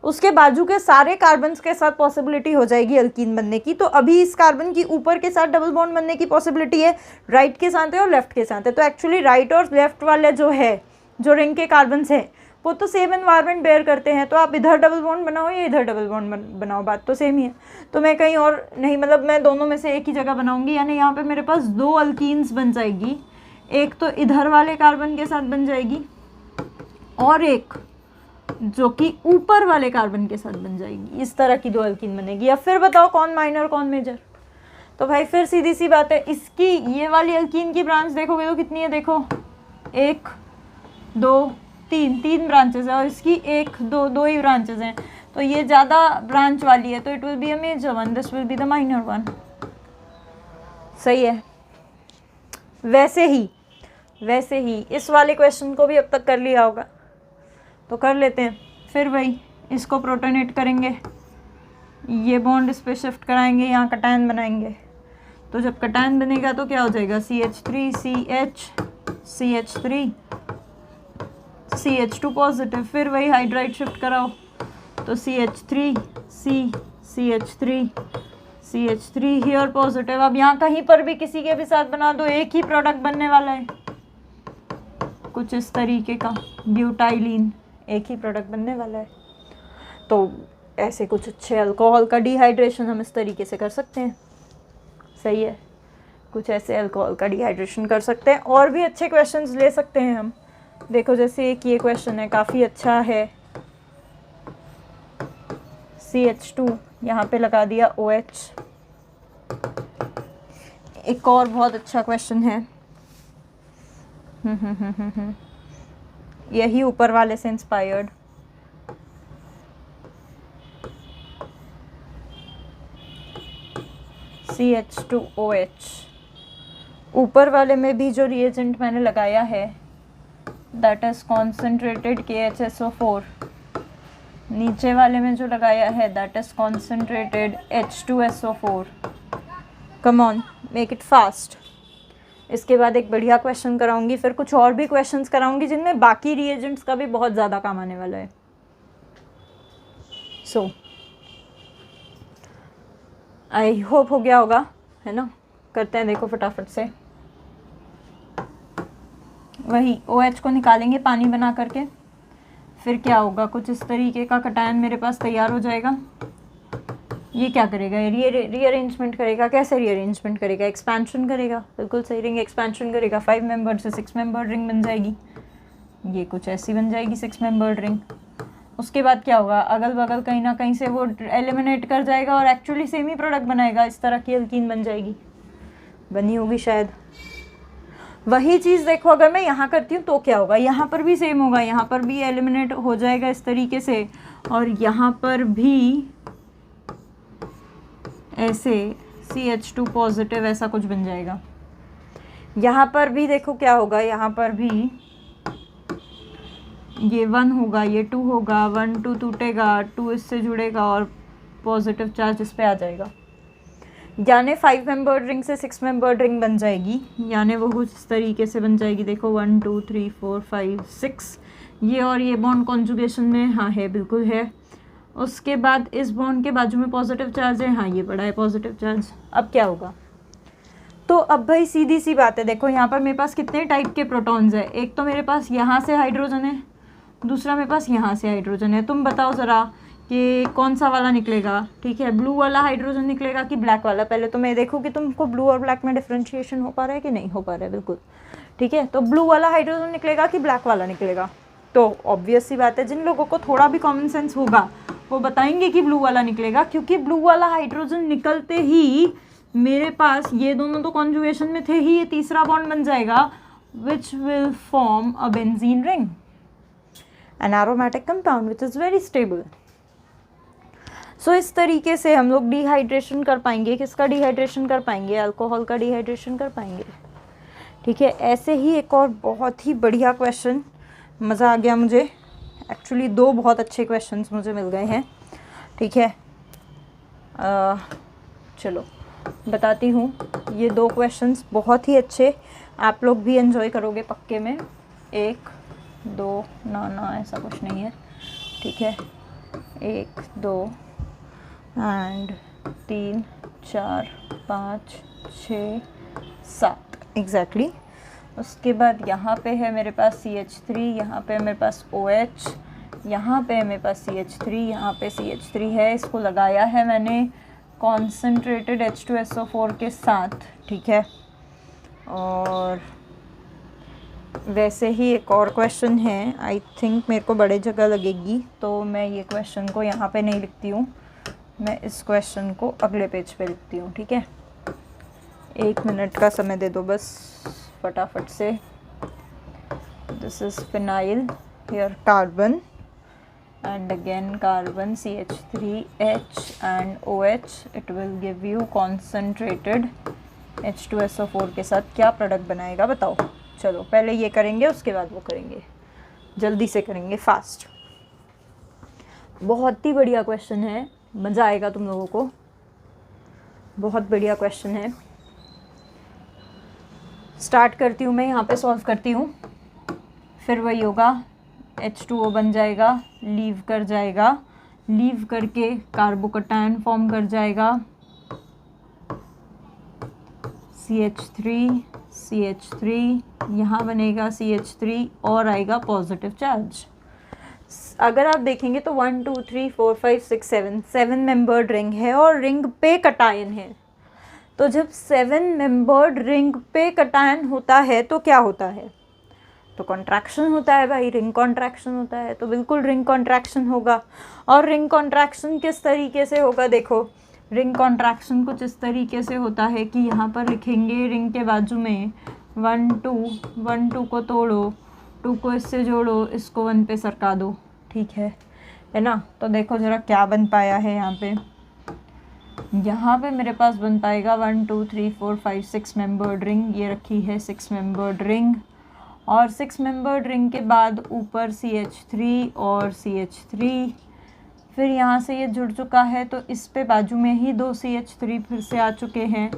उसके बाजू के सारे कार्बन्स के साथ पॉसिबिलिटी हो जाएगी अल्कीन बनने की। तो अभी इस कार्बन की ऊपर के साथ डबल बॉन्ड बनने की पॉसिबिलिटी है, राइट के साथ है और लेफ्ट के साथ है। तो एक्चुअली राइट और लेफ्ट वाले जो है, जो रिंग के कार्बन्स हैं, वो तो सेम एनवायरनमेंट बेयर करते हैं। तो आप इधर डबल बॉन्ड बनाओ या इधर डबल बॉन्ड बनाओ, बात तो सेम ही है। तो मैं कहीं और नहीं, मतलब मैं दोनों में से एक ही जगह बनाऊंगी, यानी यहाँ पे मेरे पास 2 अल्कीन्स बन जाएगी। एक तो इधर वाले कार्बन के साथ बन जाएगी, और एक जो कि ऊपर वाले कार्बन के साथ बन जाएगी। इस तरह की 2 अल्कीन बनेगी। अब फिर बताओ कौन माइनर कौन मेजर। तो भाई फिर सीधी सी बात है, इसकी ये वाली अल्कीन की ब्रांच देखोगे तो कितनी है, देखो 1 2 3 ब्रांचेस है, और इसकी 1 2 ही ब्रांचेस हैं। तो ये ज़्यादा ब्रांच वाली है, तो it will be a major one, this will be the minor one. सही है। वैसे ही इस वाले क्वेश्चन को भी अब तक कर लिया होगा, तो कर लेते हैं। फिर वही, इसको प्रोटोनेट करेंगे, ये बॉन्ड इस पर शिफ्ट कराएंगे, यहाँ कटायन बनाएंगे। तो जब कटायन बनेगा तो क्या हो जाएगा, CH3 CH3 CH2 पॉजिटिव। फिर वही हाइड्राइड शिफ्ट कराओ, तो CH3 CH3 हियर पॉजिटिव। अब यहाँ कहीं पर भी किसी के भी साथ बना दो, एक ही प्रोडक्ट बनने वाला है, कुछ इस तरीके का, ब्यूटाइलिन, एक ही प्रोडक्ट बनने वाला है। तो ऐसे कुछ अच्छे अल्कोहल का डिहाइड्रेशन हम इस तरीके से कर सकते हैं। सही है, कुछ ऐसे अल्कोहल का डिहाइड्रेशन कर सकते हैं। और भी अच्छे क्वेश्चंस ले सकते हैं हम। देखो जैसे एक ये क्वेश्चन है, काफ़ी अच्छा है, CH2 यहाँ पे लगा दिया OH। एक और बहुत अच्छा क्वेश्चन है, यही ऊपर वाले से इंस्पायर्ड, CH2OH। ऊपर वाले में भी जो रिएजेंट मैंने लगाया है दैट इज कॉन्सेंट्रेटेड KHSO4, नीचे वाले में जो लगाया है that is concentrated H2SO4। Come on, make it fast. इसके बाद एक बढ़िया क्वेश्चन कराऊंगी, फिर कुछ और भी क्वेश्चंस कराऊंगी जिनमें बाकी रिएजेंट्स का भी बहुत ज़्यादा काम आने वाला है। सो आई होप हो गया होगा, है ना। करते हैं, देखो फटाफट से। वही OH को निकालेंगे पानी बना करके, फिर क्या होगा, कुछ इस तरीके का कटायन मेरे पास तैयार हो जाएगा। ये क्या करेगा, ये रीअरेंजमेंट करेगा। कैसे रीअरेंजमेंट करेगा, एक्सपेंशन करेगा। बिल्कुल सही, रिंग एक्सपेंशन करेगा, 5 मेंबर्ड से 6 मेंबर्ड रिंग बन जाएगी। ये कुछ ऐसी बन जाएगी 6 मेंबर्ड रिंग। उसके बाद क्या होगा, अगल बगल कहीं ना कहीं से वो एलिमिनेट कर जाएगा और एक्चुअली सेम ही प्रोडक्ट बनाएगा। इस तरह की अल्कीन बन जाएगी, बनी होगी शायद। वही चीज़ देखो अगर मैं यहाँ करती हूँ तो क्या होगा, यहाँ पर भी सेम होगा, यहाँ पर भी एलिमिनेट हो जाएगा इस तरीके से, और यहाँ पर भी ऐसे CH2 पॉजिटिव ऐसा कुछ बन जाएगा। यहाँ पर भी देखो क्या होगा, यहाँ पर भी ये 1 होगा, ये 2 होगा, 1 2 टूटेगा, 2 इससे जुड़ेगा और पॉजिटिव चार्ज इस पे आ जाएगा। यानी 5 मेंबर्ड रिंग से 6 मेंबर्ड रिंग बन जाएगी, यानी वो कुछ इस तरीके से बन जाएगी। देखो 1 2 3 4 5 6, ये और ये बॉन्ड कॉन्जुगेशन में हाँ है, बिल्कुल है। उसके बाद इस बॉन्ड के बाजू में पॉजिटिव चार्ज है, हाँ ये पड़ा है पॉजिटिव चार्ज। अब क्या होगा, तो अब भाई सीधी सी बात है, देखो यहाँ पर मेरे पास कितने टाइप के प्रोटॉन्स है। एक तो मेरे पास यहाँ से हाइड्रोजन है, दूसरा मेरे पास यहाँ से हाइड्रोजन है। तुम बताओ ज़रा कि कौन सा वाला निकलेगा, ठीक है, ब्लू वाला हाइड्रोजन निकलेगा कि ब्लैक वाला। पहले तो मैं देखूँ कि तुमको ब्लू और ब्लैक में डिफ्रेंशिएशन हो पा रहा है कि नहीं हो पा रहा है, बिल्कुल ठीक है। तो ब्लू वाला हाइड्रोजन निकलेगा कि ब्लैक वाला निकलेगा, तो ऑब्वियस सी बात है जिन लोगों को थोड़ा भी कॉमन सेंस होगा वो बताएंगे कि ब्लू वाला निकलेगा, क्योंकि ब्लू वाला हाइड्रोजन निकलते ही मेरे पास ये दोनों तो कॉन्जुगेशन में थे ही, ये तीसरा बॉन्ड बन जाएगा which will form a benzene ring, an aromatic compound which is very stable. So इस तरीके से हम लोग डिहाइड्रेशन कर पाएंगे। किसका डिहाइड्रेशन कर पाएंगे, अल्कोहल का डिहाइड्रेशन कर पाएंगे, ठीक है। ऐसे ही एक और बहुत ही बढ़िया क्वेश्चन, मज़ा आ गया मुझे, एक्चुअली 2 बहुत अच्छे क्वेश्चंस मुझे मिल गए हैं, ठीक है। चलो बताती हूँ, ये 2 क्वेश्चंस बहुत ही अच्छे, आप लोग भी एंजॉय करोगे पक्के में। 1 2 ना ऐसा कुछ नहीं है, ठीक है, 1 2 एंड 3 4 5 6 7 एग्जैक्टली। उसके बाद यहाँ पे है मेरे पास CH3, यहाँ पे मेरे पास OH, यहाँ पे मेरे पास CH3, यहाँ पे CH3 है। इसको लगाया है मैंने कॉन्सेंट्रेटेड H2SO4 के साथ, ठीक है। और वैसे ही एक और क्वेश्चन है, आई थिंक मेरे को बड़े जगह लगेगी, तो मैं ये क्वेश्चन को यहाँ पे नहीं लिखती हूँ, मैं इस क्वेश्चन को अगले पेज पे लिखती हूँ, ठीक है। 1 मिनट का समय दे दो बस फटाफट से। This is phenyl, here carbon and again carbon CH3H and OH, it will give you concentrated H2SO4 के साथ क्या प्रोडक्ट बनाएगा बताओ। चलो पहले ये करेंगे, उसके बाद वो करेंगे, जल्दी से करेंगे, फास्ट। बहुत ही बढ़िया क्वेश्चन है, मज़ा आएगा तुम लोगों को, बहुत बढ़िया क्वेश्चन है। स्टार्ट करती हूँ मैं, यहाँ पे सॉल्व करती हूँ, फिर वही होगा, H2O बन जाएगा, लीव कर जाएगा, लीव करके कार्बोकटायन फॉर्म कर जाएगा, CH3 यहाँ बनेगा CH3 और आएगा पॉजिटिव चार्ज। अगर आप देखेंगे तो 1 2 3 4 5 6 7 मेंबर्ड रिंग है और रिंग पे कटायन है। तो जब 7 मेंबर्ड रिंग पे कटायन होता है तो क्या होता है, तो कॉन्ट्रैक्शन होता है भाई, रिंग कॉन्ट्रैक्शन होता है, तो बिल्कुल रिंग कॉन्ट्रैक्शन होगा। और रिंग कॉन्ट्रैक्शन किस तरीके से होगा, देखो रिंग कॉन्ट्रैक्शन कुछ इस तरीके से होता है कि यहाँ पर लिखेंगे रिंग के बाजू में 1 2 को तोड़ो, 2 को इससे जोड़ो, इसको 1 पे सरका दो, ठीक है ना। तो देखो ज़रा क्या बन पाया है यहाँ पे मेरे पास बन पाएगा 1 2 3 4 5 6 मेंबर्ड रिंग, ये रखी है 6 मेंबर्ड रिंग, और 6 मेंबर्ड रिंग के बाद ऊपर CH3 और CH3, फिर यहाँ से ये जुड़ चुका है, तो इस पे बाजू में ही 2 CH3 फिर से आ चुके हैं।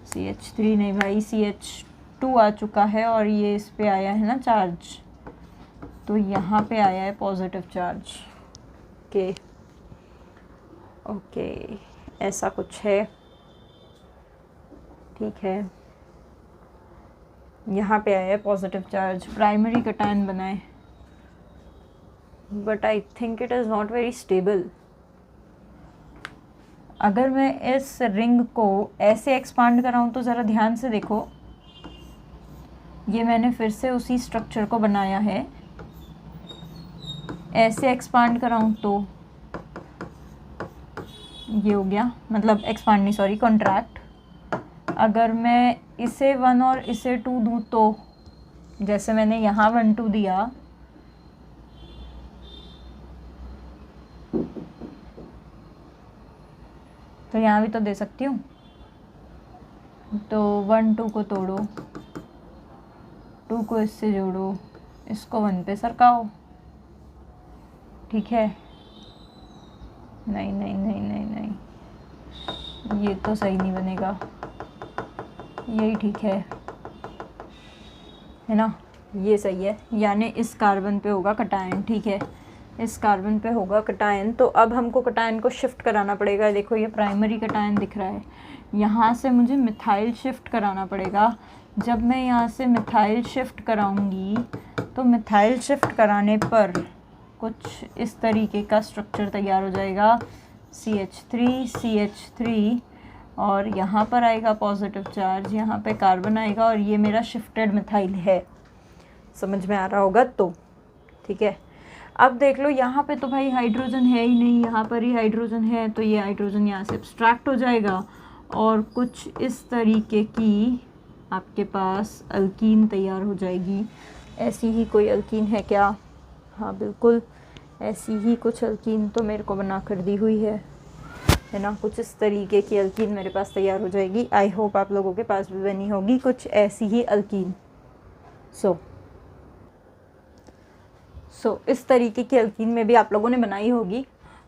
CH3 नहीं भाई, CH2 आ चुका है, और ये इस पे आया है ना चार्ज, तो यहाँ पे आया है पॉजिटिव चार्ज के, ओके ऐसा कुछ है, ठीक है। यहाँ पे आया है पॉजिटिव चार्ज, प्राइमरी कटायन बनाए, but I think it is not very stable. अगर मैं इस रिंग को ऐसे एक्सपांड कराऊँ तो ज़रा ध्यान से देखो, ये मैंने फिर से उसी स्ट्रक्चर को बनाया है, ऐसे एक्सपांड कराऊँ तो ये हो गया, मतलब एक्सपांड नहीं सॉरी कॉन्ट्रैक्ट। अगर मैं इसे 1 और इसे 2 दूँ तो जैसे मैंने यहाँ 1 2 दिया, तो यहाँ भी तो दे सकती हूँ, तो 1 2 को तोड़ो, 2 को इससे जोड़ो, इसको 1 पे सरकाओ, ठीक है। नहीं नहीं नहीं नहीं नहीं, ये तो सही नहीं बनेगा, यही ठीक है ना, ये सही है। यानी इस कार्बन पे होगा कटायन, ठीक है, इस कार्बन पे होगा कटायन। तो अब हमको कटायन को शिफ्ट कराना पड़ेगा। देखो ये प्राइमरी कटायन दिख रहा है, यहाँ से मुझे मिथाइल शिफ्ट कराना पड़ेगा। जब मैं यहाँ से मिथाइल शिफ्ट कराऊंगी तो मिथाइल शिफ्ट कराने पर कुछ इस तरीके का स्ट्रक्चर तैयार हो जाएगा, CH3 और यहाँ पर आएगा पॉजिटिव चार्ज, यहाँ पे कार्बन आएगा और ये मेरा शिफ्टेड मिथाइल है। समझ में आ रहा होगा तो, ठीक है। अब देख लो यहाँ पे तो भाई हाइड्रोजन है ही नहीं, यहाँ पर ही हाइड्रोजन है, तो ये हाइड्रोजन यहाँ से एब्स्ट्रैक्ट हो जाएगा और कुछ इस तरीके की आपके पास अल्कीन तैयार हो जाएगी। ऐसी ही कोई अल्कीन है क्या? हाँ बिल्कुल, ऐसी ही कुछ अल्कीन तो मेरे को बना कर दी हुई है ना। कुछ इस तरीके की अल्कीन मेरे पास तैयार हो जाएगी। आई होप आप लोगों के पास भी बनी होगी कुछ ऐसी ही अल्कीन। सो इस तरीके की अल्कीन में भी आप लोगों ने बनाई होगी।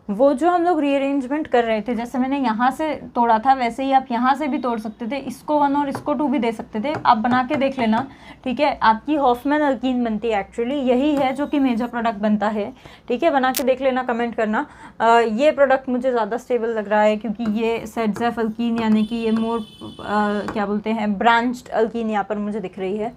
वो जो हम लोग रीअरेंजमेंट कर रहे थे, जैसे मैंने यहाँ से तोड़ा था वैसे ही आप यहाँ से भी तोड़ सकते थे, इसको 1 और इसको 2 भी दे सकते थे। आप बना के देख लेना, ठीक है। आपकी हॉफमैन अल्कीन बनती है, एक्चुअली यही है जो कि मेजर प्रोडक्ट बनता है, ठीक है। बना के देख लेना, कमेंट करना। ये प्रोडक्ट मुझे ज़्यादा स्टेबल लग रहा है क्योंकि ये ZZF अल्कीन यानी कि ये मोर क्या बोलते हैं ब्रांच्ड अल्कीन यहाँ पर मुझे दिख रही है।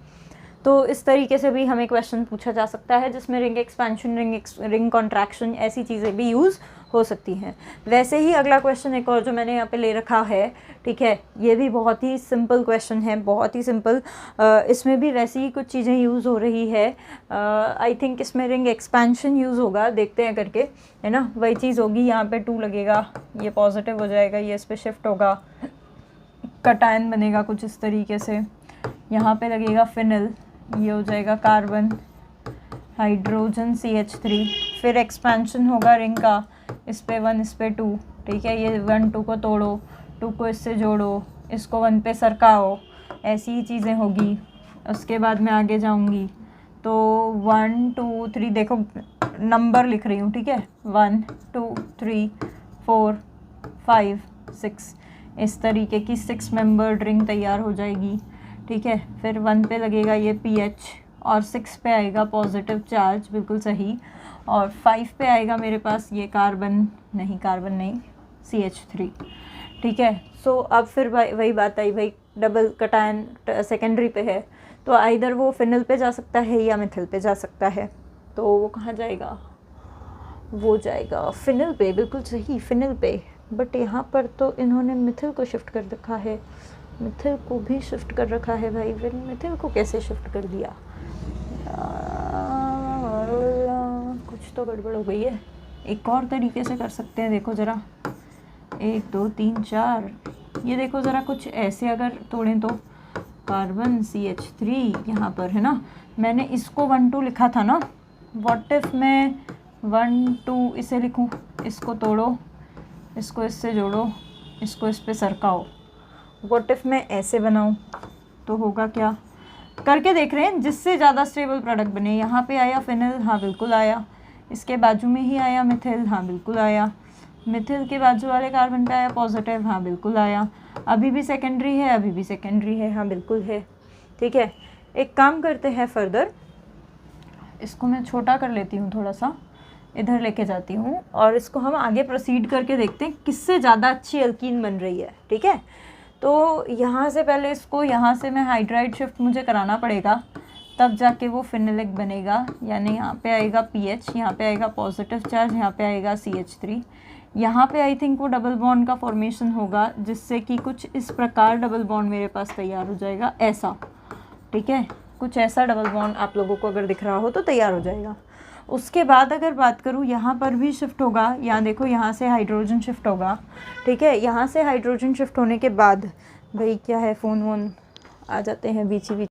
तो इस तरीके से भी हमें क्वेश्चन पूछा जा सकता है जिसमें रिंग एक्सपेंशन, रिंग कॉन्ट्रैक्शन ऐसी चीज़ें भी यूज़ हो सकती हैं। वैसे ही अगला क्वेश्चन एक और जो मैंने यहाँ पे ले रखा है, ठीक है, ये भी बहुत ही सिंपल क्वेश्चन है, बहुत ही सिंपल। इसमें भी वैसी ही कुछ चीज़ें यूज़ हो रही है। आई थिंक इसमें रिंग एक्सपेंशन यूज़ होगा, देखते हैं करके, है ना। वही चीज़ होगी, यहाँ पे 2 लगेगा, ये पॉजिटिव हो जाएगा, ये इस पर शिफ्ट होगा, कटायन बनेगा कुछ इस तरीके से। यहाँ पे लगेगा फिनल, ये हो जाएगा कार्बन, हाइड्रोजन CH3, फिर एक्सपेंशन होगा रिंग का, इस पे 1 इस पे 2, ठीक है। ये 1 2 को तोड़ो, 2 को इससे जोड़ो, इसको 1 पे सरकाओ, ऐसी ही चीज़ें होगी। उसके बाद मैं आगे जाऊंगी तो 1 2 3, देखो नंबर लिख रही हूँ, ठीक है, 1 2 3 4 5 6, इस तरीके की 6 मेंबर्ड रिंग तैयार हो जाएगी, ठीक है। फिर 1 पे लगेगा ये pH और 6 पे आएगा पॉजिटिव चार्ज, बिल्कुल सही, और 5 पे आएगा मेरे पास ये कार्बन नहीं CH3, ठीक है। सो अब फिर वही बात आई भाई, डबल कटायन सेकेंडरी पे है तो आइदर वो फिनल पे जा सकता है या मिथिल पे जा सकता है। तो वो कहाँ जाएगा? वो जाएगा फिनल पे, बिल्कुल सही, फिनल पे। बट यहाँ पर तो इन्होंने मिथिल को शिफ्ट कर रखा है, मिथिल को भी शिफ्ट कर रखा है भाई। फिर मिथिल को कैसे शिफ्ट कर दिया? कुछ तो गड़बड़ हो गई है। एक और तरीके से कर सकते हैं, देखो ज़रा, 1 2 3 4, ये देखो ज़रा, कुछ ऐसे अगर तोड़ें तो कार्बन CH3 यहाँ पर है ना। मैंने इसको 1 2 लिखा था ना, व्हाट इफ़ मैं 1 2 इसे लिखूँ, इसको तोड़ो, इसको इससे जोड़ो, इसको इस पे सरकाओ। व्हाट इफ़ मैं ऐसे बनाऊँ तो होगा क्या? करके देख रहे हैं, जिससे ज़्यादा स्टेबल प्रोडक्ट बने। यहाँ पे आया फिनल, हाँ बिल्कुल आया। इसके बाजू में ही आया मिथिल, हाँ बिल्कुल आया। मिथिल के बाजू वाले कार्बन पे आया पॉजिटिव, हाँ बिल्कुल आया। अभी भी सेकेंडरी है, अभी भी सेकेंडरी है, हाँ बिल्कुल है, ठीक है। एक काम करते हैं फर्दर, इसको मैं छोटा कर लेती हूँ, थोड़ा सा इधर लेके जाती हूँ और इसको हम आगे प्रोसीड करके देखते हैं किससे ज़्यादा अच्छी अल्कीन बन रही है, ठीक है। तो यहाँ से पहले इसको, यहाँ से मैं हाइड्राइड शिफ्ट मुझे कराना पड़ेगा, तब जाके वो फिनलिक बनेगा। यानी यहाँ पे आएगा pH, यहाँ पे आएगा पॉजिटिव चार्ज, यहाँ पे आएगा CH3, यहाँ पे आई थिंक वो डबल बॉन्ड का फॉर्मेशन होगा, जिससे कि कुछ इस प्रकार डबल बॉन्ड मेरे पास तैयार हो जाएगा, ऐसा, ठीक है। कुछ ऐसा डबल बॉन्ड आप लोगों को अगर दिख रहा हो तो तैयार हो जाएगा। उसके बाद अगर बात करूँ, यहाँ पर भी शिफ्ट होगा, यहाँ देखो, यहाँ से हाइड्रोजन शिफ्ट होगा, ठीक है। यहाँ से हाइड्रोजन शिफ्ट होने के बाद भाई क्या है, फ़ोन वोन आ जाते हैं बीच ही बीच।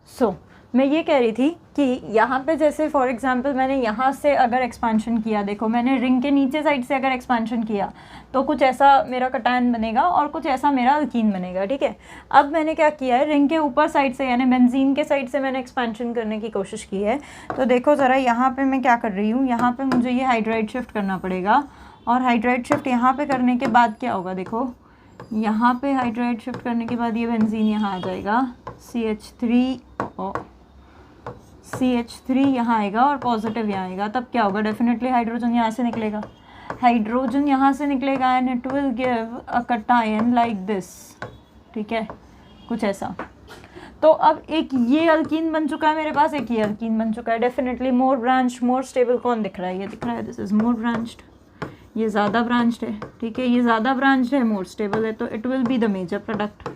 सो मैं ये कह रही थी कि यहाँ पे जैसे फॉर एग्जांपल मैंने यहाँ से अगर एक्सपेंशन किया, देखो मैंने रिंग के नीचे साइड से अगर एक्सपेंशन किया तो कुछ ऐसा मेरा कटायन बनेगा और कुछ ऐसा मेरा अल्कीन बनेगा, ठीक है। अब मैंने क्या किया है, रिंग के ऊपर साइड से यानी बेंजीन के साइड से मैंने एक्सपेंशन करने की कोशिश की है। तो देखो ज़रा, यहाँ पर मैं क्या कर रही हूँ, यहाँ पर मुझे ये हाइड्राइड शिफ्ट करना पड़ेगा और हाइड्राइड शिफ्ट यहाँ पे करने के बाद क्या होगा, देखो यहाँ पे हाइड्राइड शिफ्ट करने के बाद ये बेंजीन यहाँ आ जाएगा, CH3 यहाँ आएगा और पॉजिटिव यहाँ आएगा, तब क्या होगा, डेफिनेटली हाइड्रोजन यहाँ से निकलेगा, हाइड्रोजन यहाँ से निकलेगा and it will give a cation like this, ठीक है, कुछ ऐसा। तो अब एक ये अल्कीन बन चुका है मेरे पास, एक ये अल्कीन बन चुका है, definitely more branch more stable कौन दिख रहा है, ये दिख रहा है, दिस इज मोर ब्रांच्ड, ये ज़्यादा ब्रांच्ड है, ठीक है, ये ज़्यादा ब्रांच्ड है, मोर स्टेबल है, तो it will be the major product.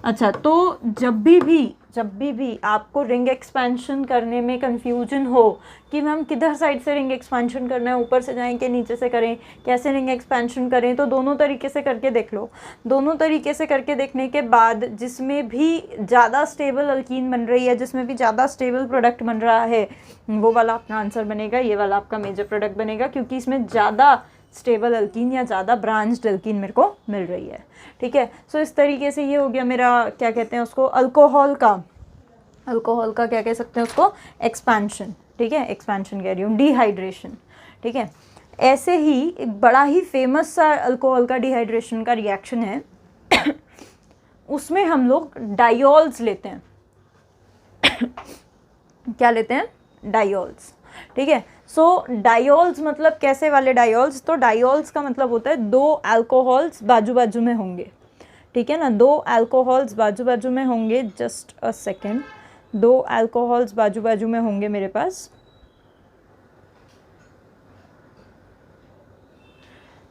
अच्छा, तो जब भी आपको रिंग एक्सपेंशन करने में कंफ्यूजन हो कि मैम किधर साइड से रिंग एक्सपेंशन करना है, ऊपर से जाएं कि नीचे से करें, कैसे रिंग एक्सपेंशन करें, तो दोनों तरीके से करके देख लो। दोनों तरीके से करके देखने के बाद जिसमें भी ज़्यादा स्टेबल अल्कीन बन रही है, जिसमें भी ज़्यादा स्टेबल प्रोडक्ट बन रहा है, वो वाला अपना आंसर बनेगा, ये वाला आपका मेजर प्रोडक्ट बनेगा, क्योंकि इसमें ज़्यादा स्टेबल अल्कीन या ज़्यादा ब्रांच्ड अल्कीन मेरे को मिल रही है, ठीक है। सो इस तरीके से ये हो गया मेरा, क्या कहते हैं उसको, अल्कोहल का क्या कह सकते हैं उसको, एक्सपेंशन, ठीक है, एक्सपेंशन कह रही हूँ, डिहाइड्रेशन, ठीक है। ऐसे ही एक बड़ा ही फेमस सा अल्कोहल का डिहाइड्रेशन का रिएक्शन है उसमें हम लोग डायोल्स लेते हैं क्या लेते हैं, डायोल्स, ठीक है। सो डायोल्स मतलब कैसे वाले डायोल्स, तो डायोल्स का मतलब होता है दो अल्कोहल्स बाजू बाजू में होंगे, ठीक है ना, दो अल्कोहल्स बाजू बाजू में होंगे, जस्ट अ सेकेंड, दो अल्कोहल्स बाजू बाजू में होंगे मेरे पास।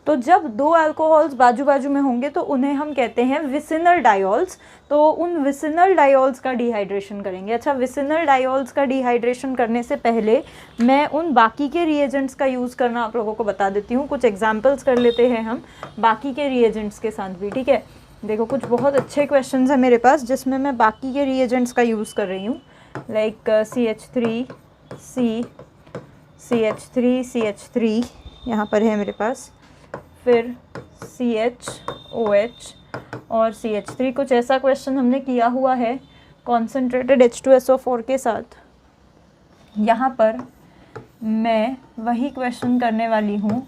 तो जब दो अल्कोहल्स बाजू बाजू में होंगे तो उन्हें हम कहते हैं विसिनल डायोल्स। तो उन विसिनल डायोल्स का डिहाइड्रेशन करेंगे। अच्छा, विसिनल डायोल्स का डिहाइड्रेशन करने से पहले मैं उन बाकी के रिएजेंट्स का यूज़ करना आप लोगों को बता देती हूँ। कुछ एग्जांपल्स कर लेते हैं हम बाकी के रिएजेंट्स के साथ भी, ठीक है। देखो, कुछ बहुत अच्छे क्वेश्चंस हैं मेरे पास जिसमें मैं बाकी के रिएजेंट्स का यूज़ कर रही हूँ, लाइक CH3 यहाँ पर है मेरे पास, फिर CHOH और CH3। कुछ ऐसा क्वेश्चन हमने किया हुआ है कॉन्सेंट्रेटेड H2SO4 के साथ। यहाँ पर मैं वही क्वेश्चन करने वाली हूँ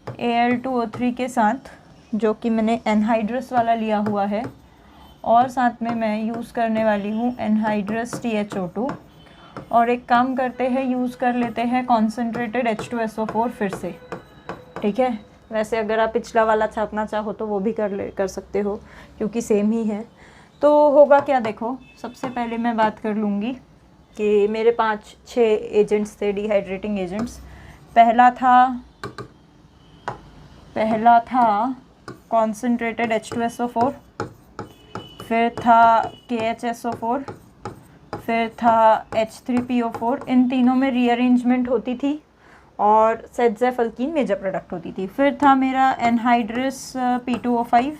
Al2O3 के साथ, जो कि मैंने एनहाइड्रस वाला लिया हुआ है, और साथ में मैं यूज़ करने वाली हूँ एनहाइड्रस THO2। और एक काम करते हैं, यूज़ कर लेते हैं कॉन्सेंट्रेटेड H2SO4 फिर से, ठीक है। वैसे अगर आप पिछला वाला छापना चाहो तो वो भी कर सकते हो, क्योंकि सेम ही है। तो होगा क्या, देखो, सबसे पहले मैं बात कर लूँगी कि मेरे 5-6 एजेंट्स थे, डिहाइड्रेटिंग एजेंट्स। पहला था कॉन्सेंट्रेटेड H2SO4, फिर था KHSO4, फिर था H3PO4। इन तीनों में रीअरेंजमेंट होती थी और सेडजेफ अल्कीन मेजर प्रोडक्ट होती थी। फिर था मेरा एनहाइड्रस P2O5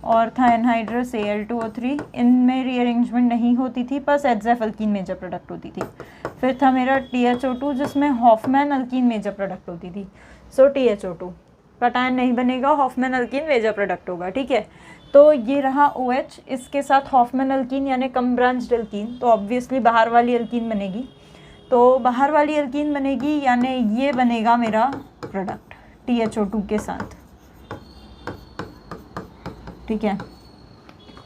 और था एनहाइड्रस Al2O3। इनमें रीअरेंजमेंट नहीं होती थी, पर सेडजेफ अल्कीन मेजर प्रोडक्ट होती थी। फिर था मेरा THO2 जिसमें हॉफमैन अल्कीन मेजर प्रोडक्ट होती थी। सो THO2 कटायन नहीं बनेगा, हॉफमैन अल्कीन मेजर प्रोडक्ट होगा, ठीक है। तो ये रहा OH, इसके साथ हॉफमैन अल्कीन यानी कम ब्रांच्ड अल्कीन, तो ऑब्वियसली बाहर वाली अल्कीन बनेगी। तो बाहर वाली अल्कीन बनेगी यानी ये बनेगा मेरा प्रोडक्ट THO2 के साथ, ठीक है।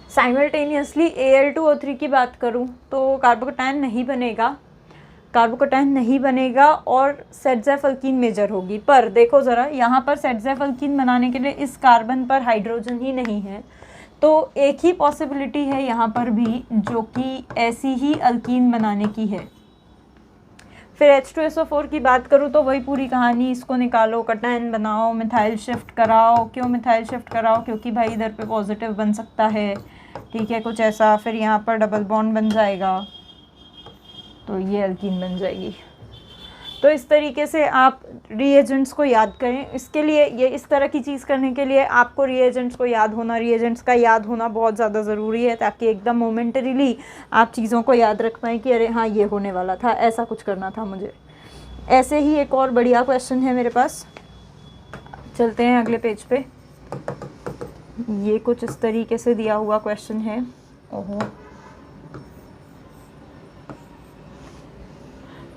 साइमल्टेनियसली Al2O3 की बात करूँ तो कार्बोकटायन नहीं बनेगा और सेडजेफ अल्कीन मेजर होगी। पर देखो ज़रा, यहाँ पर सेडजेफ अल्कीन बनाने के लिए इस कार्बन पर हाइड्रोजन ही नहीं है, तो एक ही पॉसिबिलिटी है यहाँ पर भी, जो कि ऐसी ही अल्कीन बनाने की है। फिर H2SO4 की बात करूँ तो वही पूरी कहानी, इसको निकालो, कटायन बनाओ, मिथाइल शिफ्ट कराओ। क्यों मिथाइल शिफ्ट कराओ? क्योंकि भाई इधर पे पॉजिटिव बन सकता है, ठीक है, कुछ ऐसा। फिर यहाँ पर डबल बॉन्ड बन जाएगा, तो ये अल्कीन बन जाएगी। तो इस तरीके से आप रिएजेंट्स को याद करें। इसके लिए, ये इस तरह की चीज़ करने के लिए आपको रिएजेंट्स का याद होना बहुत ज़्यादा ज़रूरी है, ताकि एकदम मोमेंटरीली आप चीज़ों को याद रख पाएँ कि अरे हाँ, ये होने वाला था, ऐसा कुछ करना था मुझे। ऐसे ही एक और बढ़िया क्वेश्चन है मेरे पास, चलते हैं अगले पेज पे। ये कुछ इस तरीके से दिया हुआ क्वेश्चन है। ओहो,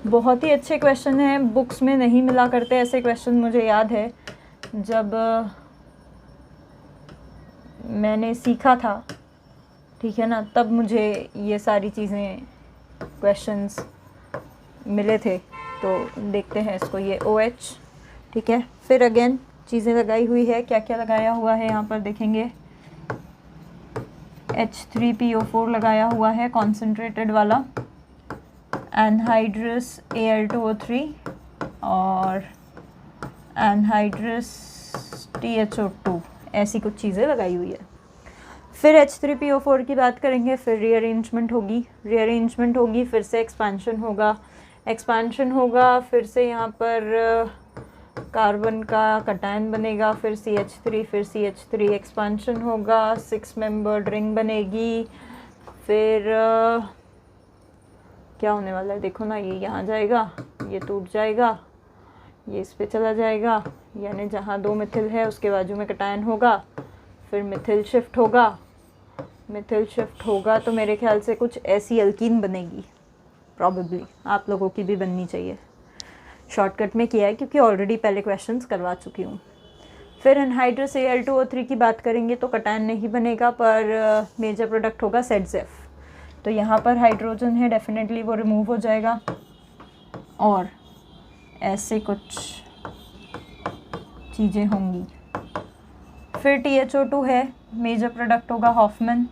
बहुत ही अच्छे क्वेश्चन हैं, बुक्स में नहीं मिला करते ऐसे क्वेश्चन, मुझे याद है। जब मैंने सीखा था, ठीक है ना, तब मुझे ये सारी चीज़ें क्वेश्चंस मिले थे। तो देखते हैं इसको, ये OH, ठीक है। फिर अगेन चीज़ें लगाई हुई है, क्या क्या लगाया हुआ है यहाँ पर देखेंगे। H3PO4 लगाया हुआ है कॉन्सेंट्रेटेड वाला, एनहाइड्रस Al2O3 और एनहाइड्रस THO2, ऐसी कुछ चीज़ें लगाई हुई है। फिर H3PO4 की बात करेंगे, फिर रीअरेंजमेंट होगी, फिर से एक्सपांशन होगा, फिर से यहाँ पर कार्बन का कटायन बनेगा, फिर CH3 एक्सपांशन होगा, 6 मेंबर्ड रिंग बनेगी। फिर क्या होने वाला है देखो ना, ये यहाँ जाएगा, ये टूट जाएगा, ये इस पे चला जाएगा, यानी जहाँ 2 मिथिल है उसके बाजू में कटायन होगा, फिर मिथिल शिफ्ट होगा तो मेरे ख्याल से कुछ ऐसी अल्कीन बनेगी, प्रॉबेबली आप लोगों की भी बननी चाहिए। शॉर्टकट में किया है क्योंकि ऑलरेडी पहले क्वेश्चंस करवा चुकी हूँ। फिर एनहाइड्रस Al2O3 की बात करेंगे तो कटायन नहीं बनेगा, पर मेजर प्रोडक्ट होगा ZF। तो यहाँ पर हाइड्रोजन है, डेफिनेटली वो रिमूव हो जाएगा। और ऐसे कुछ चीज़ें होंगी। फिर THO2 है, मेजर प्रोडक्ट होगा हॉफमैन,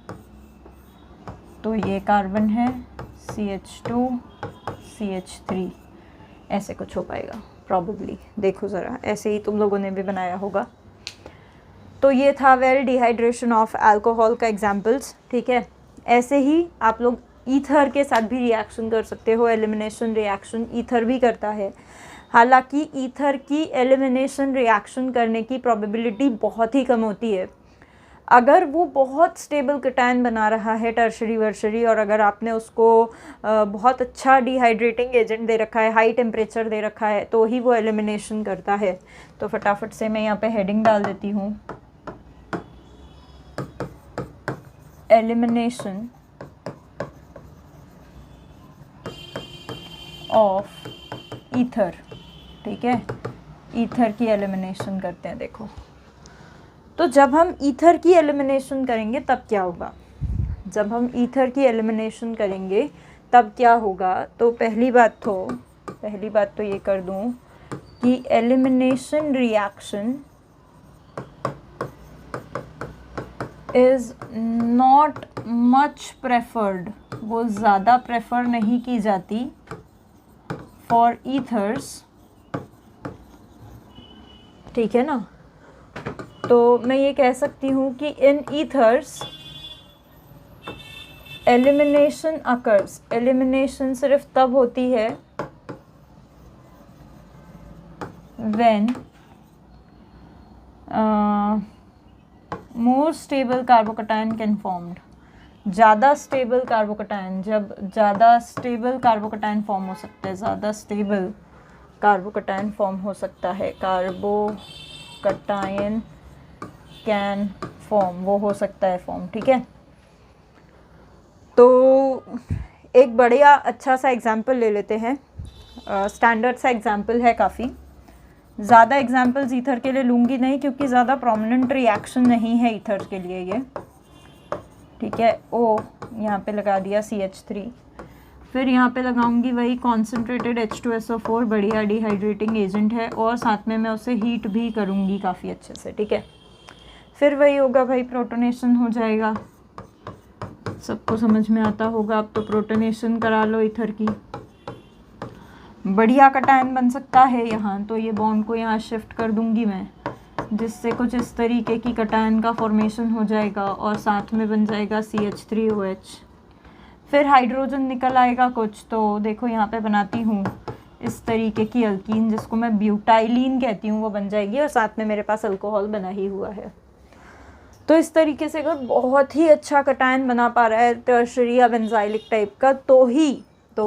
तो ये कार्बन है, CH2 CH3, ऐसे कुछ हो पाएगा प्रॉबेबली। देखो ज़रा, ऐसे ही तुम लोगों ने भी बनाया होगा। तो ये था वेल डिहाइड्रेशन ऑफ अल्कोहल का एग्जांपल्स, ठीक है। ऐसे ही आप लोग ईथर के साथ भी रिएक्शन कर सकते हो, एलिमिनेशन रिएक्शन ईथर भी करता है। हालांकि ईथर की एलिमिनेशन रिएक्शन करने की प्रोबेबिलिटी बहुत ही कम होती है। अगर वो बहुत स्टेबल कटायन बना रहा है टर्शरी वर्शरी, और अगर आपने उसको बहुत अच्छा डिहाइड्रेटिंग एजेंट दे रखा है, हाई टेम्परेचर दे रखा है, तो ही वो एलिमिनेशन करता है। तो फटाफट से मैं यहाँ पे हेडिंग डाल देती हूँ, एलिमिनेशन ऑफ ईथर, ठीक है। ईथर की एलिमिनेशन करते हैं। देखो, तो जब हम ईथर की एलिमिनेशन करेंगे तब क्या होगा, तब क्या होगा, तो पहली बात तो ये कर दूं कि elimination reaction is not much preferred, वो ज़्यादा प्रेफर नहीं की जाती फॉर ईथर्स, ठीक है ना। तो मैं ये कह सकती हूँ कि इन ईथर्स एलिमिनेशन अकर्स, एलिमिनेशन सिर्फ तब होती है when more stable carbocation can formed, ज़्यादा स्टेबल कार्बोकटायन, जब ज़्यादा स्टेबल कार्बोकटायन फॉर्म हो सकता है, ज़्यादा स्टेबल कार्बोकटायन फॉर्म हो सकता है, कार्बोकटायन कैन फॉर्म, वो हो सकता है फॉर्म, ठीक है। तो एक बढ़िया अच्छा सा एग्जाम्पल ले लेते हैं, स्टैंडर्ड सा एग्जाम्पल है काफ़ी। ज़्यादा एग्जाम्पल्स ईथर के लिए लूँगी नहीं क्योंकि ज़्यादा प्रोमिनेंट रिएक्शन नहीं है ईथर के लिए ये, ठीक है। ओ यहाँ पे लगा दिया CH3, फिर यहाँ पे लगाऊंगी वही कॉन्सेंट्रेटेड H2SO4, बढ़िया डिहाइड्रेटिंग एजेंट है, और साथ में मैं उसे हीट भी करूँगी काफ़ी अच्छे से, ठीक है। फिर वही होगा भाई, प्रोटोनेशन हो जाएगा, सबको समझ में आता होगा। अब तो प्रोटोनेशन करा लो ईथर की, बढ़िया कटायन बन सकता है यहाँ। तो ये बॉन्ड को यहाँ शिफ्ट कर दूंगी मैं, जिससे कुछ इस तरीके की कटायन का फॉर्मेशन हो जाएगा, और साथ में बन जाएगा CH3OH। फिर हाइड्रोजन निकल आएगा कुछ, तो देखो यहाँ पे बनाती हूँ इस तरीके की अल्कीन, जिसको मैं ब्यूटाइलिन कहती हूँ, वो बन जाएगी, और साथ में मेरे पास अल्कोहल बना ही हुआ है। तो इस तरीके से अगर बहुत ही अच्छा कटायन बना पा रहा है टर्शरी या बेंजाइलिक टाइप का, तो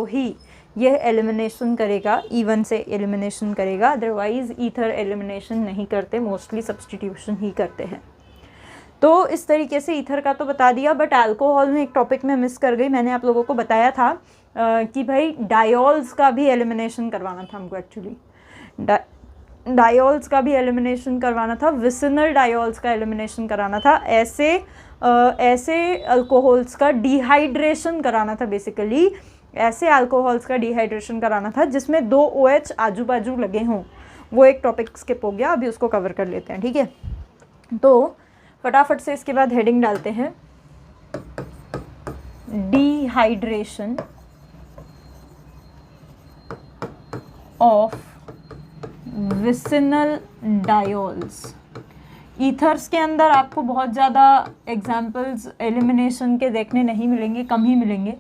ही यह एलिमिनेशन करेगा, इवन से एलिमिनेशन करेगा। अदरवाइज ईथर एलिमिनेशन नहीं करते, मोस्टली सब्सटीट्यूशन ही करते हैं। तो इस तरीके से ईथर का तो बता दिया, बट अल्कोहल में एक टॉपिक में मिस कर गई। मैंने आप लोगों को बताया था कि भाई डायोल्स का भी एलिमिनेशन करवाना था हमको एक्चुअली। डायोल्स का भी एलिमिनेशन करवाना था, विसिनल डायोल्स का एलिमिनेशन कराना था, ऐसे अल्कोहल्स का डिहाइड्रेशन कराना था, बेसिकली ऐसे अल्कोहल्स का डिहाइड्रेशन कराना था जिसमें 2 OH आजू बाजू लगे हों। वो एक टॉपिक स्किप हो गया, अभी उसको कवर कर लेते हैं, ठीक है। तो फटाफट से इसके बाद हेडिंग डालते हैं, dehydration of vicinal diols. Ethers के अंदर आपको बहुत ज़्यादा एग्जाम्पल्स एलिमिनेशन के देखने नहीं मिलेंगे, कम ही मिलेंगे,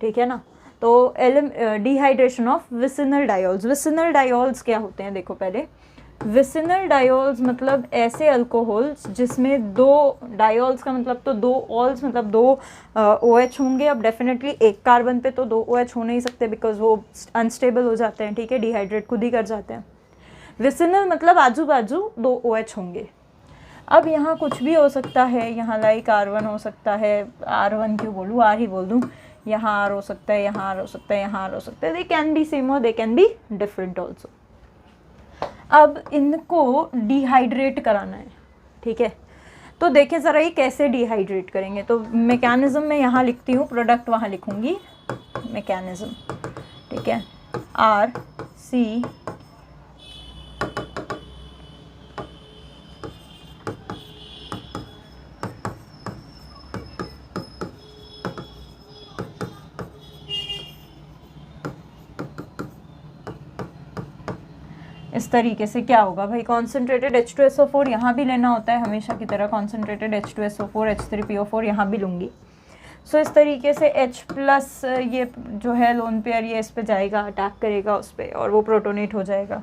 ठीक है ना। तो dehydration of vicinal diols. Vicinal diols क्या होते हैं, देखो पहले, विसिनल डायोल्स मतलब ऐसे अल्कोहल्स जिसमें 2 डायोल्स का मतलब तो 2 ऑल्स मतलब 2 OH होंगे। अब डेफिनेटली एक कार्बन पे तो 2 OH हो नहीं सकते बिकॉज वो अनस्टेबल हो जाते हैं, ठीक है, डिहाइड्रेट खुद ही कर जाते हैं। विसिनल मतलब आजू बाजू 2 OH होंगे। अब यहाँ कुछ भी हो सकता है, यहाँ लाइक R1 हो सकता है, R1 क्यों बोलूँ, R ही बोल दूँ, यहाँ R हो सकता है, यहाँ R हो सकता है, यहाँ R हो सकता है, दे कैन बी सेम और they can be different also. अब इनको डिहाइड्रेट कराना है, ठीक है। तो देखें ज़रा ये कैसे डिहाइड्रेट करेंगे। तो मैकेनिज़्म में यहाँ लिखती हूँ, प्रोडक्ट वहाँ लिखूँगी, मैकेनिज़्म, ठीक है, RC इस तरीके से क्या होगा भाई, कॉन्सेंट्रेटेड H2SO4 यहाँ भी लेना होता है हमेशा की तरह, कॉन्सेंट्रेटेड H2SO4 H3PO4 यहाँ भी लूँगी। सो इस तरीके से H+ ये जो है लोन पेयर ये इस पे जाएगा, अटैक करेगा उस पर और वो प्रोटोनेट हो जाएगा।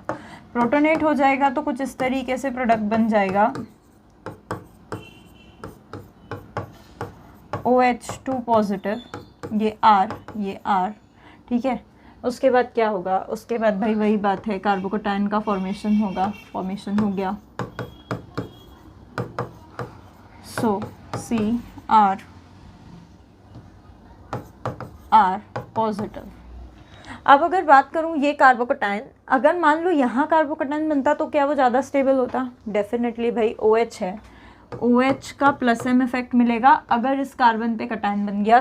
प्रोटोनेट हो जाएगा तो कुछ इस तरीके से प्रोडक्ट बन जाएगा, OH2 पॉजिटिव, ये R, ठीक है। उसके बाद क्या होगा, उसके बाद भाई वही बात है, कार्बोकैटायन का फॉर्मेशन होगा, फॉर्मेशन हो गया। सो CR पॉजिटिव। अब अगर बात करूँ ये कार्बोकैटायन, अगर मान लो यहाँ कार्बोकैटायन बनता तो क्या वो ज़्यादा स्टेबल होता? डेफिनेटली भाई OH है, OH का +M इफेक्ट मिलेगा अगर इस कार्बन पे कैटायन बन गया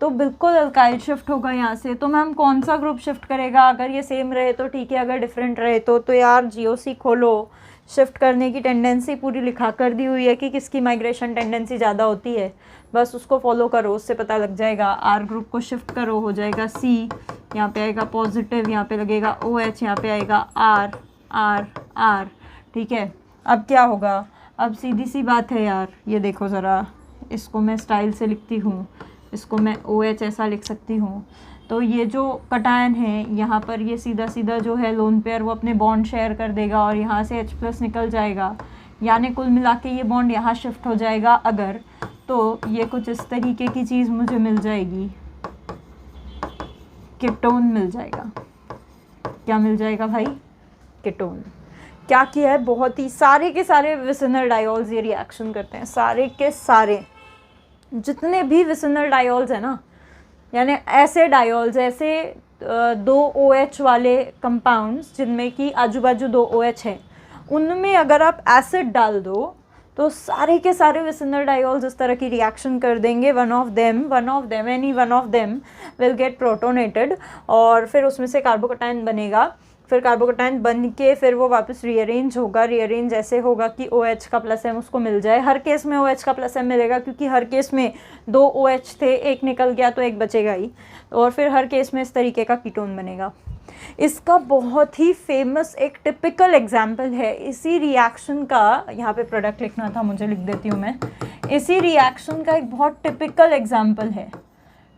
तो बिल्कुल अल्काइल शिफ्ट होगा यहाँ से। तो मैम कौन सा ग्रुप शिफ्ट करेगा? अगर ये सेम रहे तो ठीक है, अगर डिफरेंट रहे तो यार GOC खोलो, शिफ्ट करने की टेंडेंसी पूरी लिखा कर दी हुई है कि किसकी माइग्रेशन टेंडेंसी ज़्यादा होती है, बस उसको फॉलो करो, उससे पता लग जाएगा। R ग्रुप को शिफ्ट करो, हो जाएगा C, यहाँ पे आएगा पॉजिटिव, यहाँ पे लगेगा OH, यहाँ पे आएगा R, ठीक है। अब क्या होगा, अब सीधी सी बात है यार, ये देखो ज़रा, इसको मैं स्टाइल से लिखती हूँ, इसको मैं OH ऐसा लिख सकती हूँ। तो ये जो कैटायन है यहाँ पर ये सीधा सीधा जो है लोन पेयर वो अपने बॉन्ड शेयर कर देगा और यहाँ से H+ निकल जाएगा, यानी कुल मिला के ये बॉन्ड यहाँ शिफ्ट हो जाएगा अगर, तो ये कुछ इस तरीके की चीज़ मुझे मिल जाएगी, कीटोन मिल जाएगा। क्या मिल जाएगा भाई? कीटोन। क्या किया है, बहुत ही सारे के सारे विसिनल डायोल्स ये रिएक्शन करते हैं, सारे के सारे जितने भी विसिनल डायोल्स है ना, यानी ऐसे डायोल्स, ऐसे 2 OH वाले कंपाउंड्स जिनमें कि आजू बाजू 2 OH है, उनमें अगर आप एसिड डाल दो तो सारे के सारे विसिनल डायोल्स इस तरह की रिएक्शन कर देंगे। One of them any one of them will get protonated और फिर उसमें से कार्बोकैटायन बनेगा। फिर कार्बोकैटायन बन के फिर वो वापस रीअरेंज होगा, रीअरेंज ऐसे होगा कि OH का +M उसको मिल जाए। हर केस में OH का +M मिलेगा क्योंकि हर केस में 2 OH थे, एक निकल गया तो एक बचेगा ही, और फिर हर केस में इस तरीके का कीटोन बनेगा। इसका बहुत ही फेमस एक टिपिकल एग्जाम्पल है इसी रिएक्शन का, यहाँ पे प्रोडक्ट लिखना था मुझे, लिख देती हूँ मैं, इसी रिएक्शन का एक बहुत टिपिकल एग्जाम्पल है,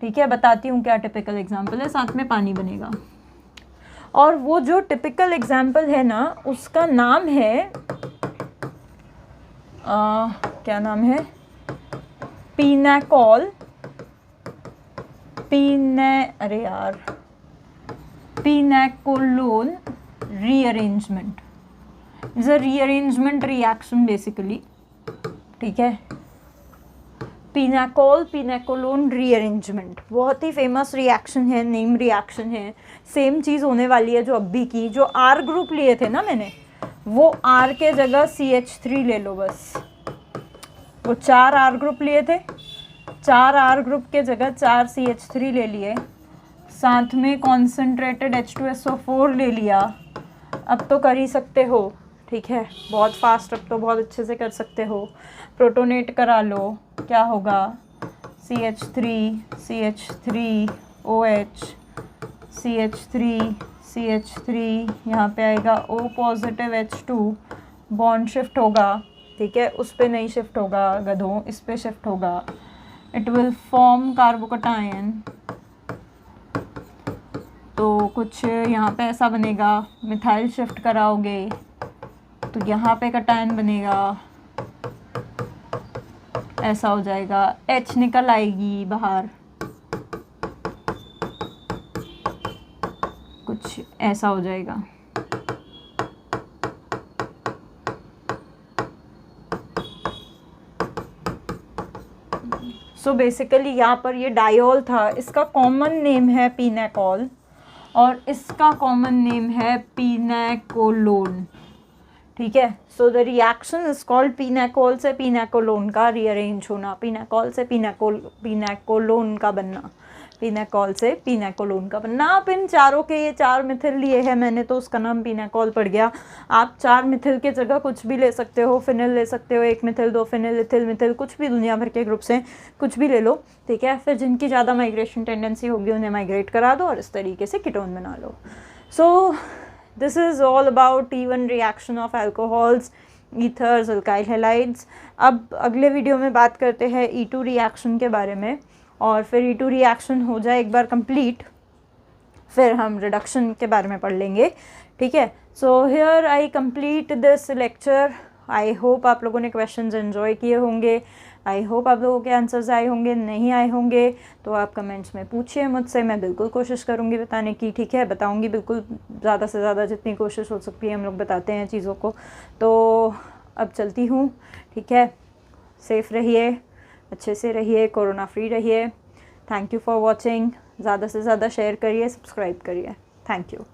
ठीक है। बताती हूँ क्या टिपिकल एग्जाम्पल है, साथ में पानी बनेगा। और वो जो टिपिकल एग्जाम्पल है ना, उसका नाम है क्या नाम है, pinacolone rearrangement. Is a rearrangement reaction basically, ठीक है। पिनाकोल पिनाकोलोन रीअरेंजमेंट बहुत ही फेमस रिएक्शन है, नेम रिएक्शन है। सेम चीज़ होने वाली है जो अभी की, जो R ग्रुप लिए थे ना मैंने, वो R के जगह CH3 ले लो बस। वो 4 R ग्रुप लिए थे, 4 R ग्रुप के जगह 4 CH3 ले लिए, साथ में कॉन्सेंट्रेटेड H2SO4 ले लिया। अब तो कर ही सकते हो, ठीक है, बहुत फास्ट, अब तो बहुत अच्छे से कर सकते हो। प्रोटोनेट करा लो, क्या होगा, CH3 CH3 OH CH3 CH3, यहाँ पे आएगा O positive H2, bond shift होगा, ठीक है, उस पे नहीं शिफ्ट होगा गधों, इस पे शिफ्ट होगा। इट विल फॉर्म कार्बोकटायन, तो कुछ यहाँ पे ऐसा बनेगा, मिथाइल शिफ्ट कराओगे तो यहाँ पे कटायन बनेगा, ऐसा हो जाएगा, H निकल आएगी बाहर, कुछ ऐसा हो जाएगा। सो बेसिकली यहाँ पर ये डायोल था, इसका कॉमन नेम है पिनाकोल और इसका कॉमन नेम है पिनाकोलोन, ठीक है। So the reaction is called pinacol से पिनाकोलोन का रीअरेंज होना, पिनाकोल से पिनाकोलोन का बनना, पिनाकोल से पिनाकोलोन का बनना। आप इन चारों के, ये 4 मिथिल लिए हैं मैंने तो उसका नाम पिनाकोल पड़ गया। आप 4 मिथिल के जगह कुछ भी ले सकते हो, फिनिल ले सकते हो, 1 मिथिल 2 फिनिल इथिल मिथिल, कुछ भी दुनिया भर के ग्रुप से कुछ भी ले लो, ठीक है। फिर जिनकी ज़्यादा माइग्रेशन टेंडेंसी होगी उन्हें माइग्रेट करा दो और इस तरीके से कीटोन बना लो। So this is all about T1 reaction of alcohols, ethers, alkyl halides. अब अगले वीडियो में बात करते हैं E2 रिएक्शन के बारे में, और फिर E2 रिएक्शन हो जाए एक बार कंप्लीट, फिर हम रिडक्शन के बारे में पढ़ लेंगे, ठीक है। So here I complete this lecture. I hope आप लोगों ने क्वेश्चंस एंजॉय किए होंगे, आई होप आप लोगों के आंसर्स आए होंगे। नहीं आए होंगे तो आप कमेंट्स में पूछिए मुझसे, मैं बिल्कुल कोशिश करूँगी बताने की, ठीक है, बताऊँगी बिल्कुल, ज़्यादा से ज़्यादा जितनी कोशिश हो सकती है हम लोग बताते हैं चीज़ों को। तो अब चलती हूँ, ठीक है, सेफ़ रहिए, अच्छे से रहिए, कोरोना फ्री रहिए। थैंक यू फॉर वॉचिंग, ज़्यादा से ज़्यादा शेयर करिए, सब्सक्राइब करिए, थैंक यू।